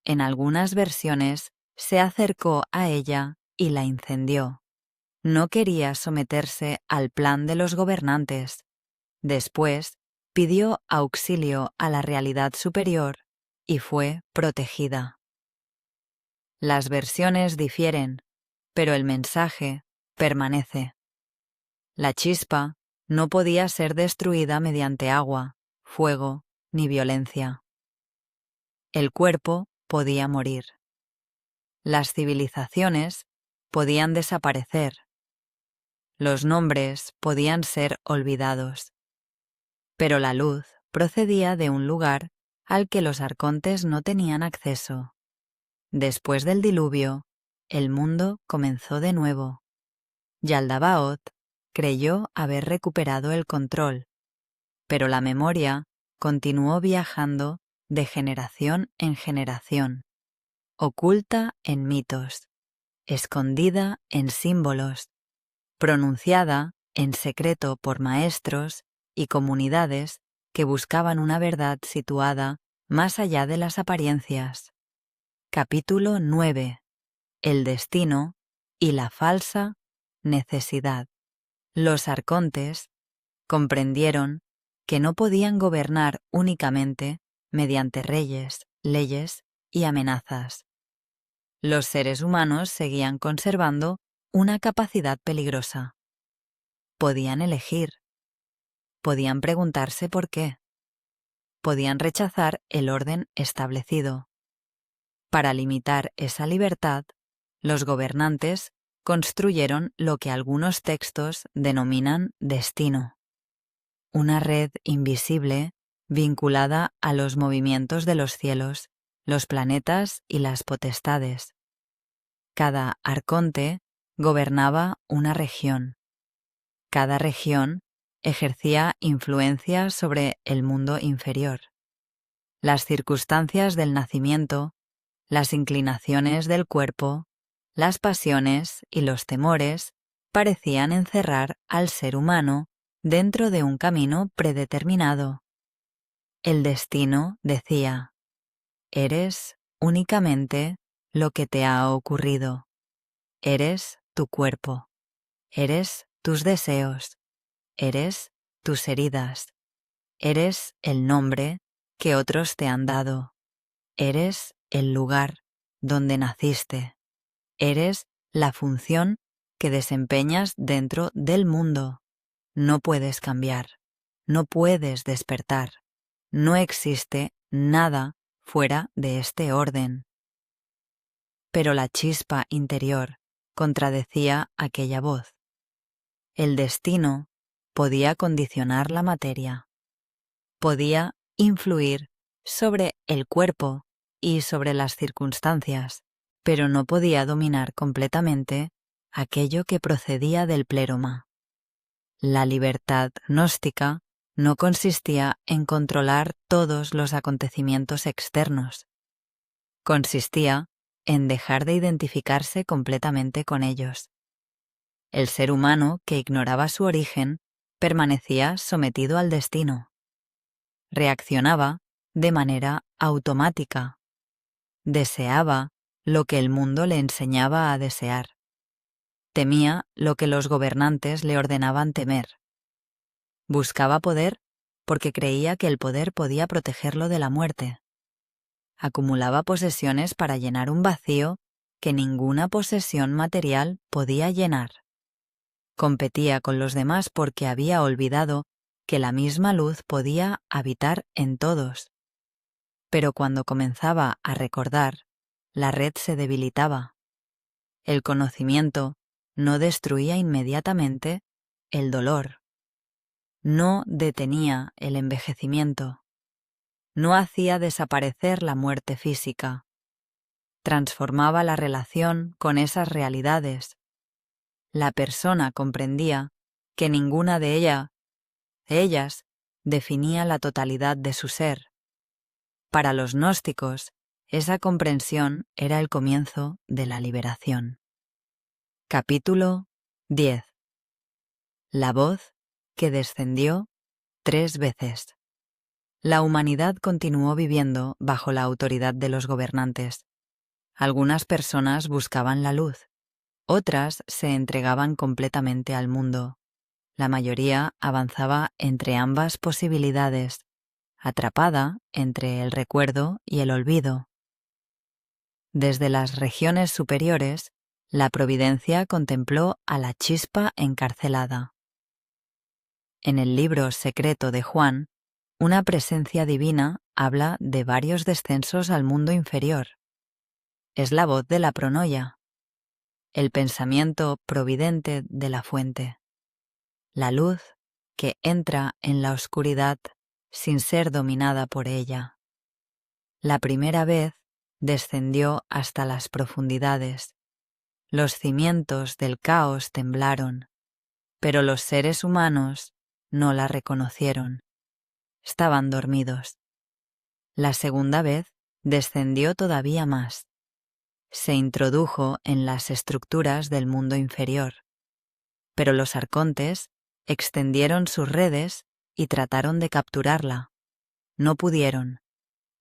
Speaker 1: En algunas versiones se acercó a ella y la incendió. No quería someterse al plan de los gobernantes. Después, pidió auxilio a la realidad superior y fue protegida. Las versiones difieren, pero el mensaje permanece. La chispa no podía ser destruida mediante agua, fuego ni violencia. El cuerpo podía morir. Las civilizaciones podían desaparecer. Los nombres podían ser olvidados. Pero la luz procedía de un lugar al que los arcontes no tenían acceso. Después del diluvio, el mundo comenzó de nuevo. Yaldabaoth creyó haber recuperado el control, pero la memoria continuó viajando de generación en generación, oculta en mitos, escondida en símbolos, pronunciada en secreto por maestros y comunidades que buscaban una verdad situada más allá de las apariencias. Capítulo 9. El destino y la falsa necesidad. Los arcontes comprendieron que no podían gobernar únicamente mediante reyes, leyes y amenazas. Los seres humanos seguían conservando una capacidad peligrosa. Podían elegir. Podían preguntarse por qué. Podían rechazar el orden establecido. Para limitar esa libertad, los gobernantes construyeron lo que algunos textos denominan destino. Una red invisible vinculada a los movimientos de los cielos, los planetas y las potestades. Cada arconte gobernaba una región. Cada región ejercía influencia sobre el mundo inferior. Las circunstancias del nacimiento, las inclinaciones del cuerpo, las pasiones y los temores parecían encerrar al ser humano dentro de un camino predeterminado. El destino decía: eres únicamente lo que te ha ocurrido. Eres tu cuerpo. Eres tus deseos. Eres tus heridas. Eres el nombre que otros te han dado. Eres el lugar donde naciste. Eres la función que desempeñas dentro del mundo. No puedes cambiar. No puedes despertar. No existe nada fuera de este orden. Pero la chispa interior contradecía aquella voz. El destino podía condicionar la materia. Podía influir sobre el cuerpo y sobre las circunstancias, pero no podía dominar completamente aquello que procedía del pléroma. La libertad gnóstica no consistía en controlar todos los acontecimientos externos. Consistía en dejar de identificarse completamente con ellos. El ser humano que ignoraba su origen permanecía sometido al destino. Reaccionaba de manera automática. Deseaba lo que el mundo le enseñaba a desear. Temía lo que los gobernantes le ordenaban temer. Buscaba poder porque creía que el poder podía protegerlo de la muerte. Acumulaba posesiones para llenar un vacío que ninguna posesión material podía llenar. Competía con los demás porque había olvidado que la misma luz podía habitar en todos. Pero cuando comenzaba a recordar, la red se debilitaba. El conocimiento no destruía inmediatamente el dolor. No detenía el envejecimiento. No hacía desaparecer la muerte física. Transformaba la relación con esas realidades. La persona comprendía que ninguna de ellas definía la totalidad de su ser. Para los gnósticos, esa comprensión era el comienzo de la liberación. Capítulo 10. La voz que descendió 3 veces. La humanidad continuó viviendo bajo la autoridad de los gobernantes. Algunas personas buscaban la luz, otras se entregaban completamente al mundo. la mayoría avanzaba entre ambas posibilidades, atrapada entre el recuerdo y el olvido. Desde las regiones superiores, la providencia contempló a la chispa encarcelada. En el libro secreto de Juan, una presencia divina habla de varios descensos al mundo inferior. Es la voz de la pronoia, el pensamiento providente de la fuente, la luz que entra en la oscuridad sin ser dominada por ella. La primera vez descendió hasta las profundidades. Los cimientos del caos temblaron, pero los seres humanos no la reconocieron. Estaban dormidos. La segunda vez descendió todavía más. Se introdujo en las estructuras del mundo inferior, pero los arcontes extendieron sus redes y trataron de capturarla. No pudieron.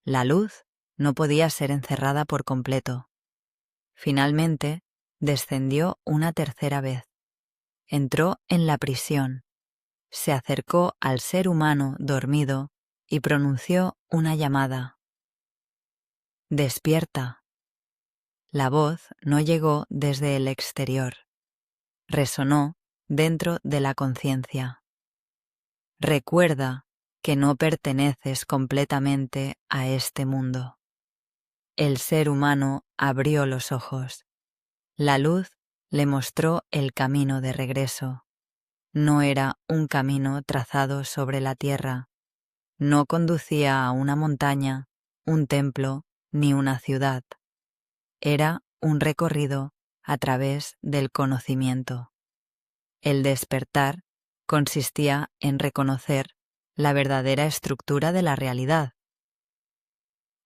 Speaker 1: La luz no podía ser encerrada por completo. Finalmente, descendió una tercera vez. Entró en la prisión. Se acercó al ser humano dormido y pronunció una llamada. «Despierta». La voz no llegó desde el exterior. Resonó dentro de la conciencia. Recuerda que no perteneces completamente a este mundo. El ser humano abrió los ojos. La luz le mostró el camino de regreso. No era un camino trazado sobre la tierra. No conducía a una montaña, un templo ni una ciudad. Era un recorrido a través del conocimiento. El despertar consistía en reconocer la verdadera estructura de la realidad.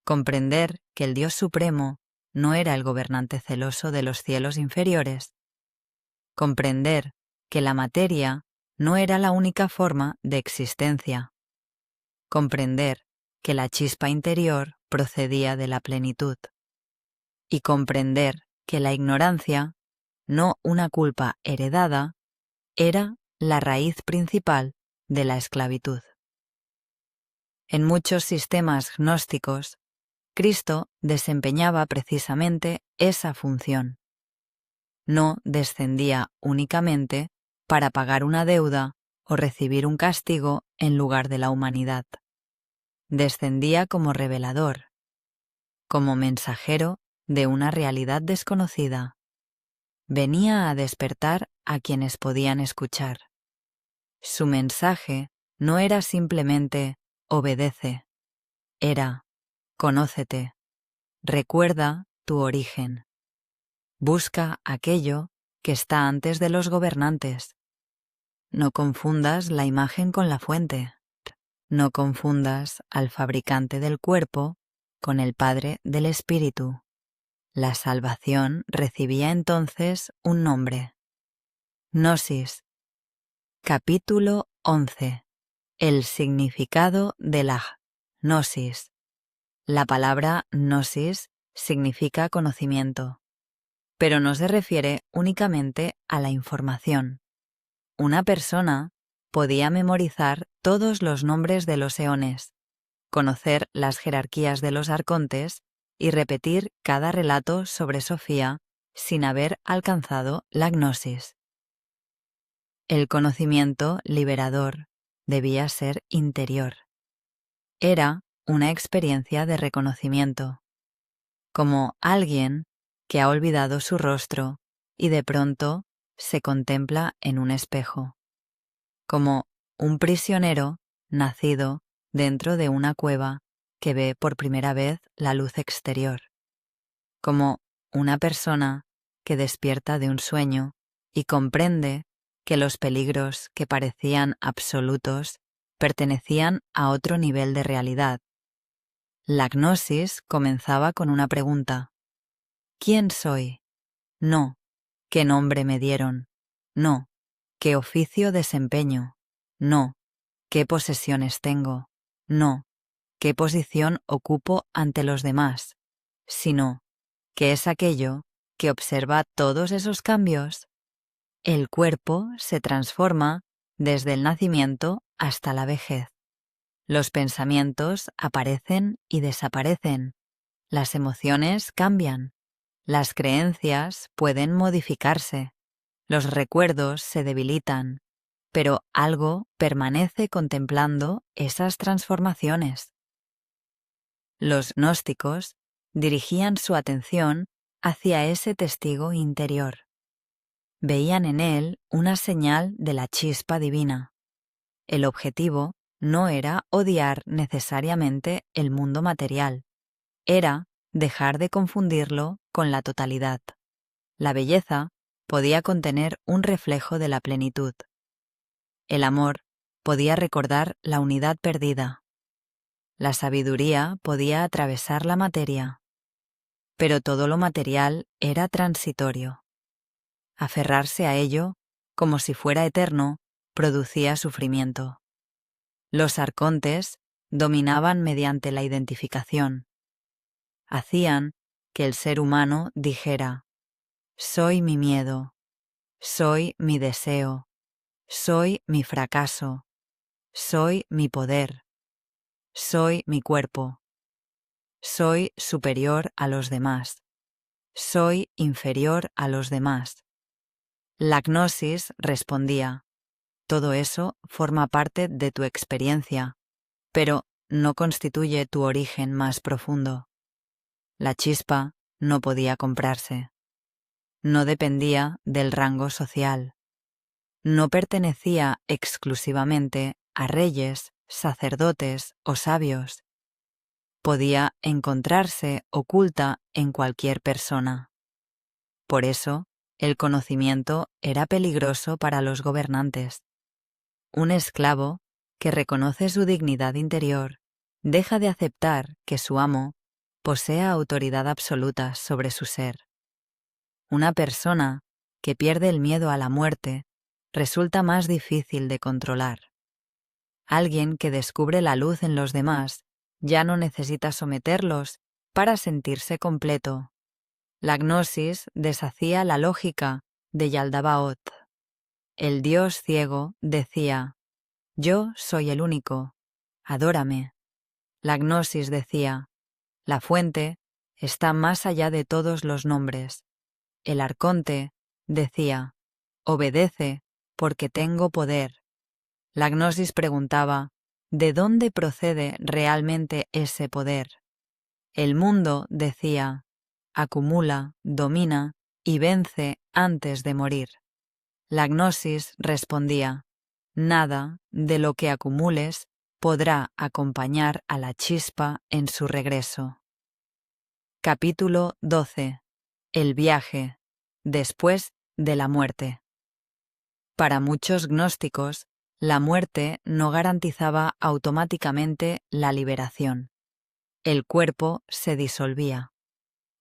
Speaker 1: Comprender que el Dios Supremo no era el gobernante celoso de los cielos inferiores. Comprender que la materia no era la única forma de existencia. Comprender que la chispa interior procedía de la plenitud. Y comprender que la ignorancia, no una culpa heredada, era la raíz principal de la esclavitud. En muchos sistemas gnósticos, Cristo desempeñaba precisamente esa función. No descendía únicamente para pagar una deuda o recibir un castigo en lugar de la humanidad. Descendía como revelador, como mensajero de una realidad desconocida. Venía a despertar a quienes podían escuchar. Su mensaje no era simplemente obedece, era conócete, recuerda tu origen. Busca aquello que está antes de los gobernantes. No confundas la imagen con la fuente. No confundas al fabricante del cuerpo con el Padre del Espíritu. La salvación recibía entonces un nombre. Gnosis. Capítulo 11. El significado de la gnosis. La palabra gnosis significa conocimiento, pero no se refiere únicamente a la información. Una persona podía memorizar todos los nombres de los eones, conocer las jerarquías de los arcontes y repetir cada relato sobre Sofía sin haber alcanzado la gnosis. El conocimiento liberador debía ser interior. Era una experiencia de reconocimiento, como alguien que ha olvidado su rostro y de pronto se contempla en un espejo, como un prisionero nacido dentro de una cueva que ve por primera vez la luz exterior, como una persona que despierta de un sueño y comprende que los peligros que parecían absolutos pertenecían a otro nivel de realidad. La gnosis comenzaba con una pregunta. ¿Quién soy? No. ¿Qué nombre me dieron? No. ¿Qué oficio desempeño? No. ¿Qué posesiones tengo? No. ¿Qué posición ocupo ante los demás? Sino, ¿qué es aquello que observa todos esos cambios? El cuerpo se transforma desde el nacimiento hasta la vejez. Los pensamientos aparecen y desaparecen, las emociones cambian, las creencias pueden modificarse, los recuerdos se debilitan, pero algo permanece contemplando esas transformaciones. Los gnósticos dirigían su atención hacia ese testigo interior. Veían en él una señal de la chispa divina. El objetivo no era odiar necesariamente el mundo material, era dejar de confundirlo con la totalidad. La belleza podía contener un reflejo de la plenitud. El amor podía recordar la unidad perdida. La sabiduría podía atravesar la materia. Pero todo lo material era transitorio. Aferrarse a ello, como si fuera eterno, producía sufrimiento. Los arcontes dominaban mediante la identificación. Hacían que el ser humano dijera: soy mi miedo, soy mi deseo, soy mi fracaso, soy mi poder, soy mi cuerpo, soy superior a los demás, soy inferior a los demás. La gnosis respondía: todo eso forma parte de tu experiencia, pero no constituye tu origen más profundo. La chispa no podía comprarse. No dependía del rango social. No pertenecía exclusivamente a reyes, sacerdotes o sabios. Podía encontrarse oculta en cualquier persona. Por eso, el conocimiento era peligroso para los gobernantes. Un esclavo que reconoce su dignidad interior deja de aceptar que su amo posea autoridad absoluta sobre su ser. Una persona que pierde el miedo a la muerte resulta más difícil de controlar. Alguien que descubre la luz en los demás ya no necesita someterlos para sentirse completo. La gnosis deshacía la lógica de Yaldabaoth. El dios ciego decía: yo soy el único, adórame. La gnosis decía: la fuente está más allá de todos los nombres. El arconte decía: obedece porque tengo poder. La gnosis preguntaba: ¿de dónde procede realmente ese poder? El mundo decía: acumula, domina y vence antes de morir. La gnosis respondía: nada de lo que acumules podrá acompañar a la chispa en su regreso. Capítulo 12. El viaje, después de la muerte. Para muchos gnósticos, la muerte no garantizaba automáticamente la liberación. El cuerpo se disolvía,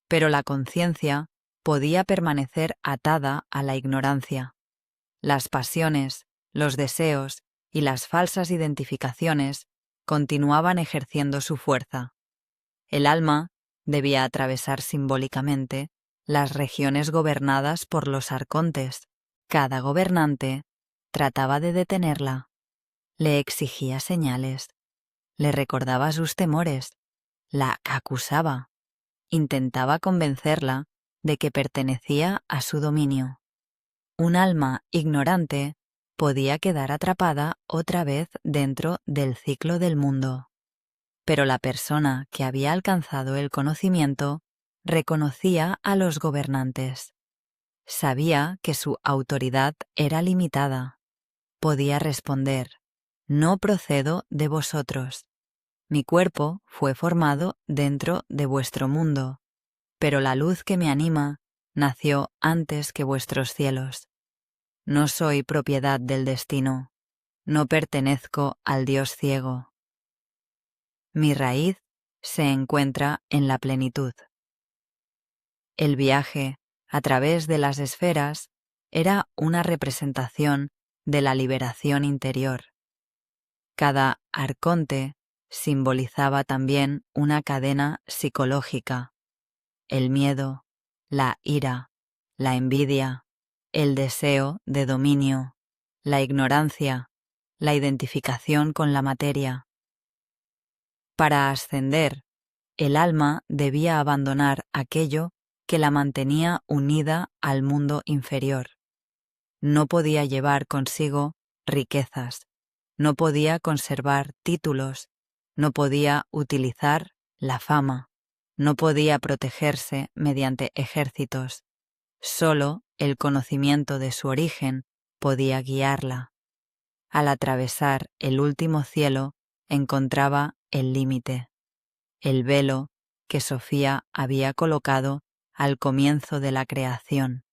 Speaker 1: pero la conciencia podía permanecer atada a la ignorancia. Las pasiones, los deseos y las falsas identificaciones continuaban ejerciendo su fuerza. El alma debía atravesar simbólicamente las regiones gobernadas por los arcontes. Cada gobernante trataba de detenerla, le exigía señales, le recordaba sus temores, la acusaba, intentaba convencerla de que pertenecía a su dominio. Un alma ignorante podía quedar atrapada otra vez dentro del ciclo del mundo. Pero la persona que había alcanzado el conocimiento reconocía a los gobernantes. Sabía que su autoridad era limitada. Podía responder: no procedo de vosotros. Mi cuerpo fue formado dentro de vuestro mundo, pero la luz que me anima nació antes que vuestros cielos. No soy propiedad del destino, no pertenezco al Dios ciego. Mi raíz se encuentra en la plenitud. El viaje a través de las esferas era una representación de la liberación interior. Cada arconte simbolizaba también una cadena psicológica: el miedo, la ira, la envidia, el deseo de dominio, la ignorancia, la identificación con la materia. Para ascender, el alma debía abandonar aquello que la mantenía unida al mundo inferior. No podía llevar consigo riquezas, no podía conservar títulos, no podía utilizar la fama, no podía protegerse mediante ejércitos. Solo el conocimiento de su origen podía guiarla. Al atravesar el último cielo, encontraba el límite, el velo que Sofía había colocado al comienzo de la creación.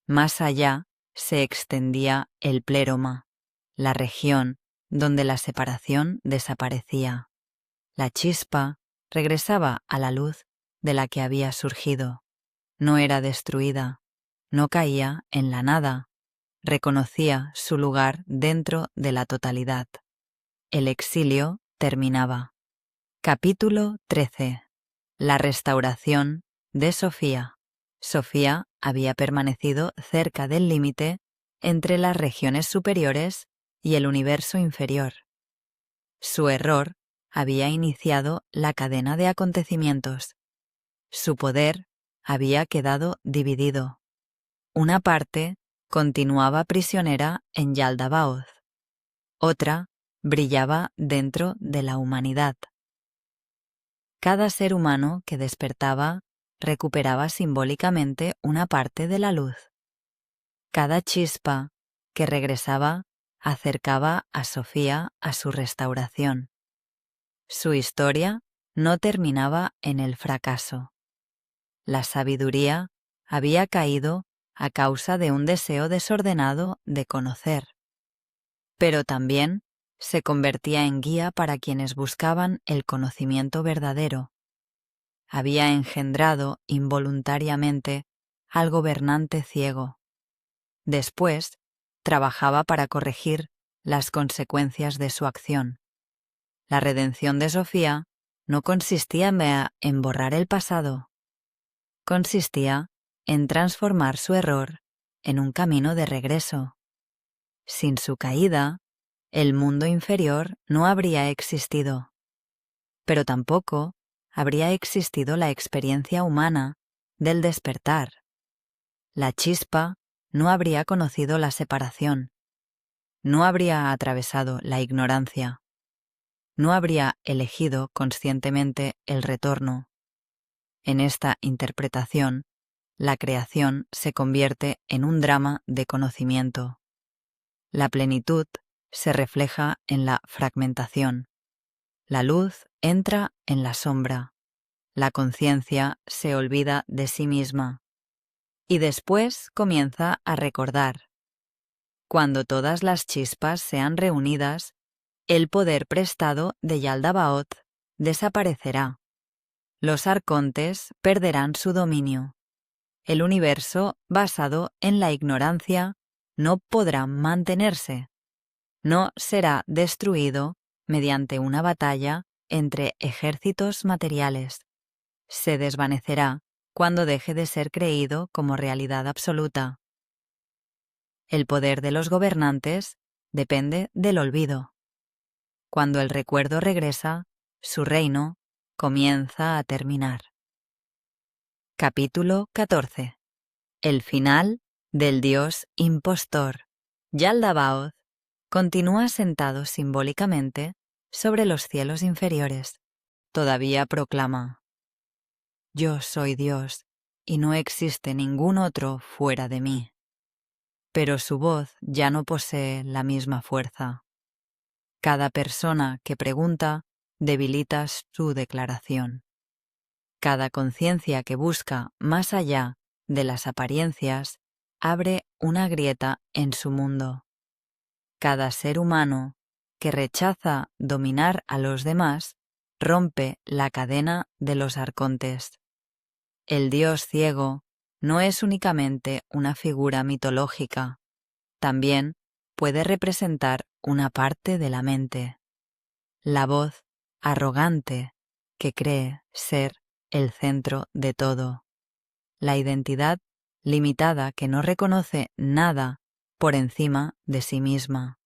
Speaker 1: Más allá se extendía el pléroma, la región donde la separación desaparecía. La chispa regresaba a la luz de la que había surgido. No era destruida, no caía en la nada, reconocía su lugar dentro de la totalidad. El exilio terminaba. Capítulo 13. La restauración de Sofía. Sofía había permanecido cerca del límite entre las regiones superiores y el universo inferior. Su error había iniciado la cadena de acontecimientos. Su poder había quedado dividido. Una parte continuaba prisionera en Yaldabaoth. Otra brillaba dentro de la humanidad. Cada ser humano que despertaba recuperaba simbólicamente una parte de la luz. Cada chispa que regresaba acercaba a Sofía a su restauración. Su historia no terminaba en el fracaso. La sabiduría había caído a causa de un deseo desordenado de conocer, pero también se convertía en guía para quienes buscaban el conocimiento verdadero. Había engendrado involuntariamente al gobernante ciego. Después, trabajaba para corregir las consecuencias de su acción. La redención de Sofía no consistía en borrar el pasado, consistía en transformar su error en un camino de regreso. Sin su caída, el mundo inferior no habría existido, pero tampoco habría existido la experiencia humana del despertar. La chispa no habría conocido la separación, no habría atravesado la ignorancia, no habría elegido conscientemente el retorno. En esta interpretación, la creación se convierte en un drama de conocimiento. La plenitud se refleja en la fragmentación. La luz entra en la sombra. La conciencia se olvida de sí misma. Y después comienza a recordar. Cuando todas las chispas sean reunidas, el poder prestado de Yaldabaoth desaparecerá. Los arcontes perderán su dominio. El universo basado en la ignorancia no podrá mantenerse. No será destruido mediante una batalla entre ejércitos materiales. Se desvanecerá cuando deje de ser creído como realidad absoluta. El poder de los gobernantes depende del olvido. Cuando el recuerdo regresa, su reino comienza a terminar. Capítulo 14. El final del dios impostor. Yaldabaoth continúa sentado simbólicamente sobre los cielos inferiores. Todavía proclama: Yo soy Dios y no existe ningún otro fuera de mí. Pero su voz ya no posee la misma fuerza. Cada persona que pregunta debilita su declaración. Cada conciencia que busca más allá de las apariencias abre una grieta en su mundo. Cada ser humano que rechaza dominar a los demás rompe la cadena de los arcontes. El dios ciego no es únicamente una figura mitológica, también puede representar una parte de la mente. La voz arrogante que cree ser el centro de todo. La identidad limitada que no reconoce nada por encima de sí misma,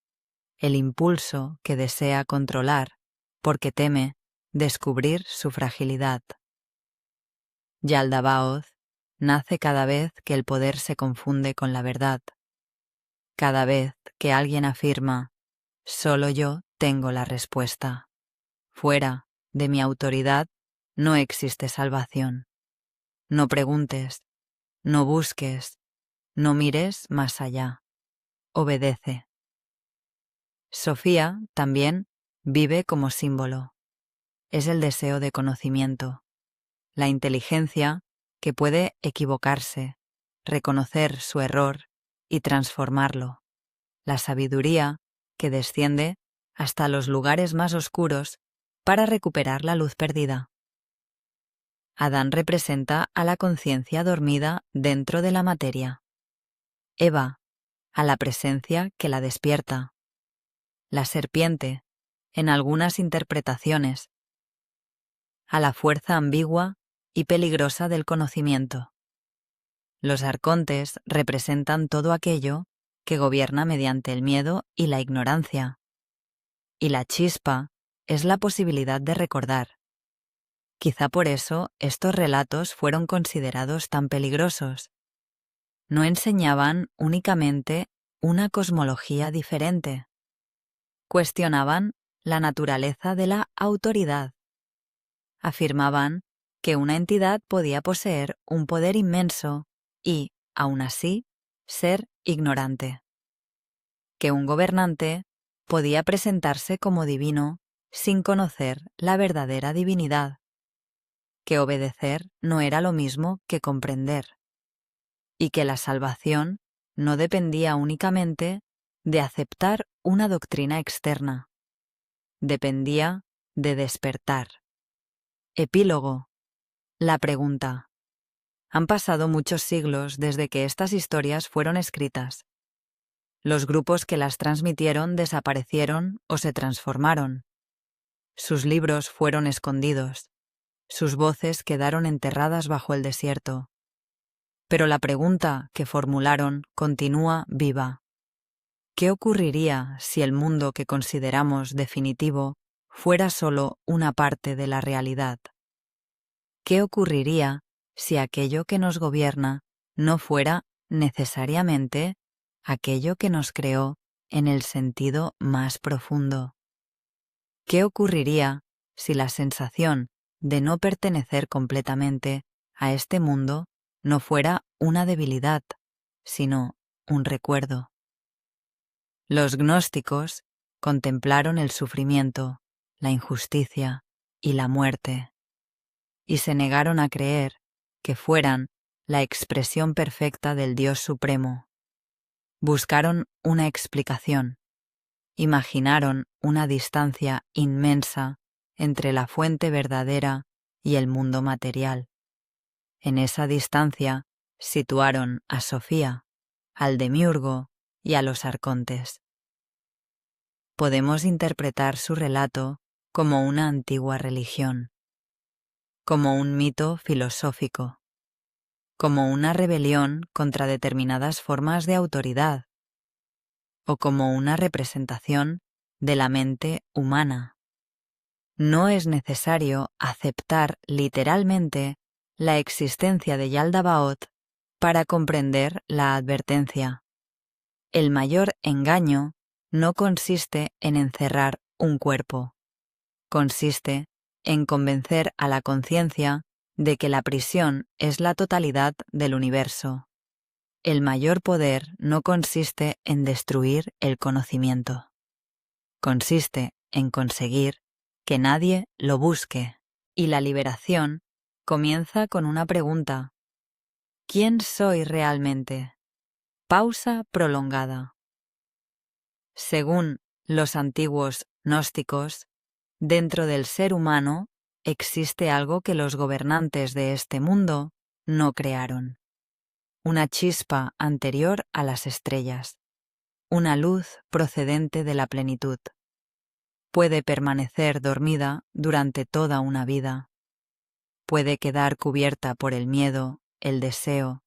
Speaker 1: el impulso que desea controlar porque teme descubrir su fragilidad. Yaldabaoth nace cada vez que el poder se confunde con la verdad, cada vez que alguien afirma, solo yo tengo la respuesta. Fuera de mi autoridad no existe salvación. No preguntes, no busques, no mires más allá. Obedece. Sofía también vive como símbolo. Es el deseo de conocimiento, la inteligencia que puede equivocarse, reconocer su error y transformarlo, la sabiduría que desciende hasta los lugares más oscuros para recuperar la luz perdida. Adán representa a la conciencia dormida dentro de la materia. Eva, a la presencia que la despierta. La serpiente, en algunas interpretaciones, a la fuerza ambigua y peligrosa del conocimiento. Los arcontes representan todo aquello que gobierna mediante el miedo y la ignorancia. Y la chispa es la posibilidad de recordar. Quizá por eso estos relatos fueron considerados tan peligrosos. No enseñaban únicamente una cosmología diferente. Cuestionaban la naturaleza de la autoridad. Afirmaban que una entidad podía poseer un poder inmenso y, aun así, ser ignorante. Que un gobernante podía presentarse como divino sin conocer la verdadera divinidad. Que obedecer no era lo mismo que comprender. Y que la salvación no dependía únicamente de aceptar una doctrina externa. Dependía de despertar. Epílogo. La pregunta. Han pasado muchos siglos desde que estas historias fueron escritas. Los grupos que las transmitieron desaparecieron o se transformaron. Sus libros fueron escondidos. Sus voces quedaron enterradas bajo el desierto. Pero la pregunta que formularon continúa viva. ¿Qué ocurriría si el mundo que consideramos definitivo fuera solo una parte de la realidad? ¿Qué ocurriría si aquello que nos gobierna no fuera necesariamente aquello que nos creó en el sentido más profundo? ¿Qué ocurriría si la sensación de no pertenecer completamente a este mundo no fuera una debilidad, sino un recuerdo? Los gnósticos contemplaron el sufrimiento, la injusticia y la muerte, y se negaron a creer que fueran la expresión perfecta del Dios Supremo. Buscaron una explicación, imaginaron una distancia inmensa entre la fuente verdadera y el mundo material. En esa distancia situaron a Sofía, al demiurgo y a los arcontes. Podemos interpretar su relato como una antigua religión, como un mito filosófico, como una rebelión contra determinadas formas de autoridad, o como una representación de la mente humana. No es necesario aceptar literalmente la existencia de Yaldabaoth para comprender la advertencia. El mayor engaño no consiste en encerrar un cuerpo, consiste en convencer a la conciencia de que la prisión es la totalidad del universo. El mayor poder no consiste en destruir el conocimiento, consiste en conseguir que nadie lo busque, y la liberación comienza con una pregunta: ¿quién soy realmente? Pausa prolongada. Según los antiguos gnósticos, dentro del ser humano existe algo que los gobernantes de este mundo no crearon. Una chispa anterior a las estrellas, una luz procedente de la plenitud. Puede permanecer dormida durante toda una vida. Puede quedar cubierta por el miedo, el deseo,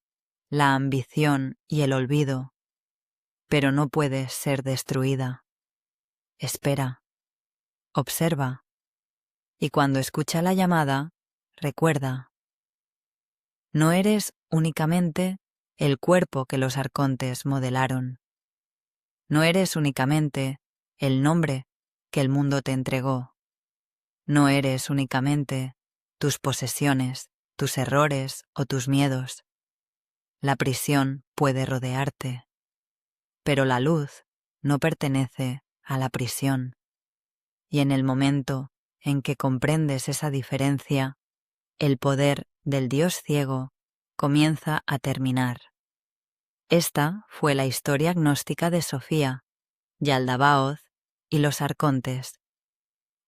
Speaker 1: la ambición y el olvido. pero no puede ser destruida. Espera, observa, y cuando escucha la llamada, recuerda. No eres únicamente el cuerpo que los arcontes modelaron. No eres únicamente el nombre que el mundo te entregó. No eres únicamente tus posesiones, tus errores o tus miedos. La prisión puede rodearte, pero la luz no pertenece a la prisión. Y en el momento en que comprendes esa diferencia, el poder del Dios ciego comienza a terminar. Esta fue la historia gnóstica de Sofía, Yaldabaoth y los arcontes.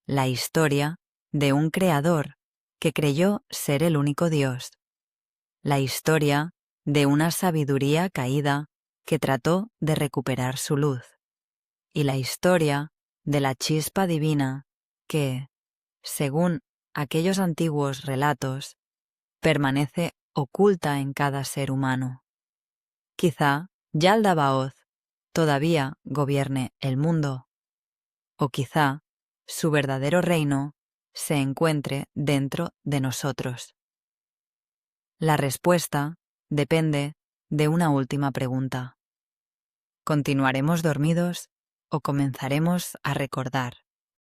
Speaker 1: La historia de un creador que creyó ser el único Dios. La historia de una sabiduría caída que trató de recuperar su luz. Y la historia de la chispa divina que, según aquellos antiguos relatos, permanece oculta en cada ser humano. Quizá Yaldabaoth todavía gobierne el mundo, o quizá su verdadero reino se encuentre dentro de nosotros. La respuesta depende de una última pregunta. ¿Continuaremos dormidos o comenzaremos a recordar?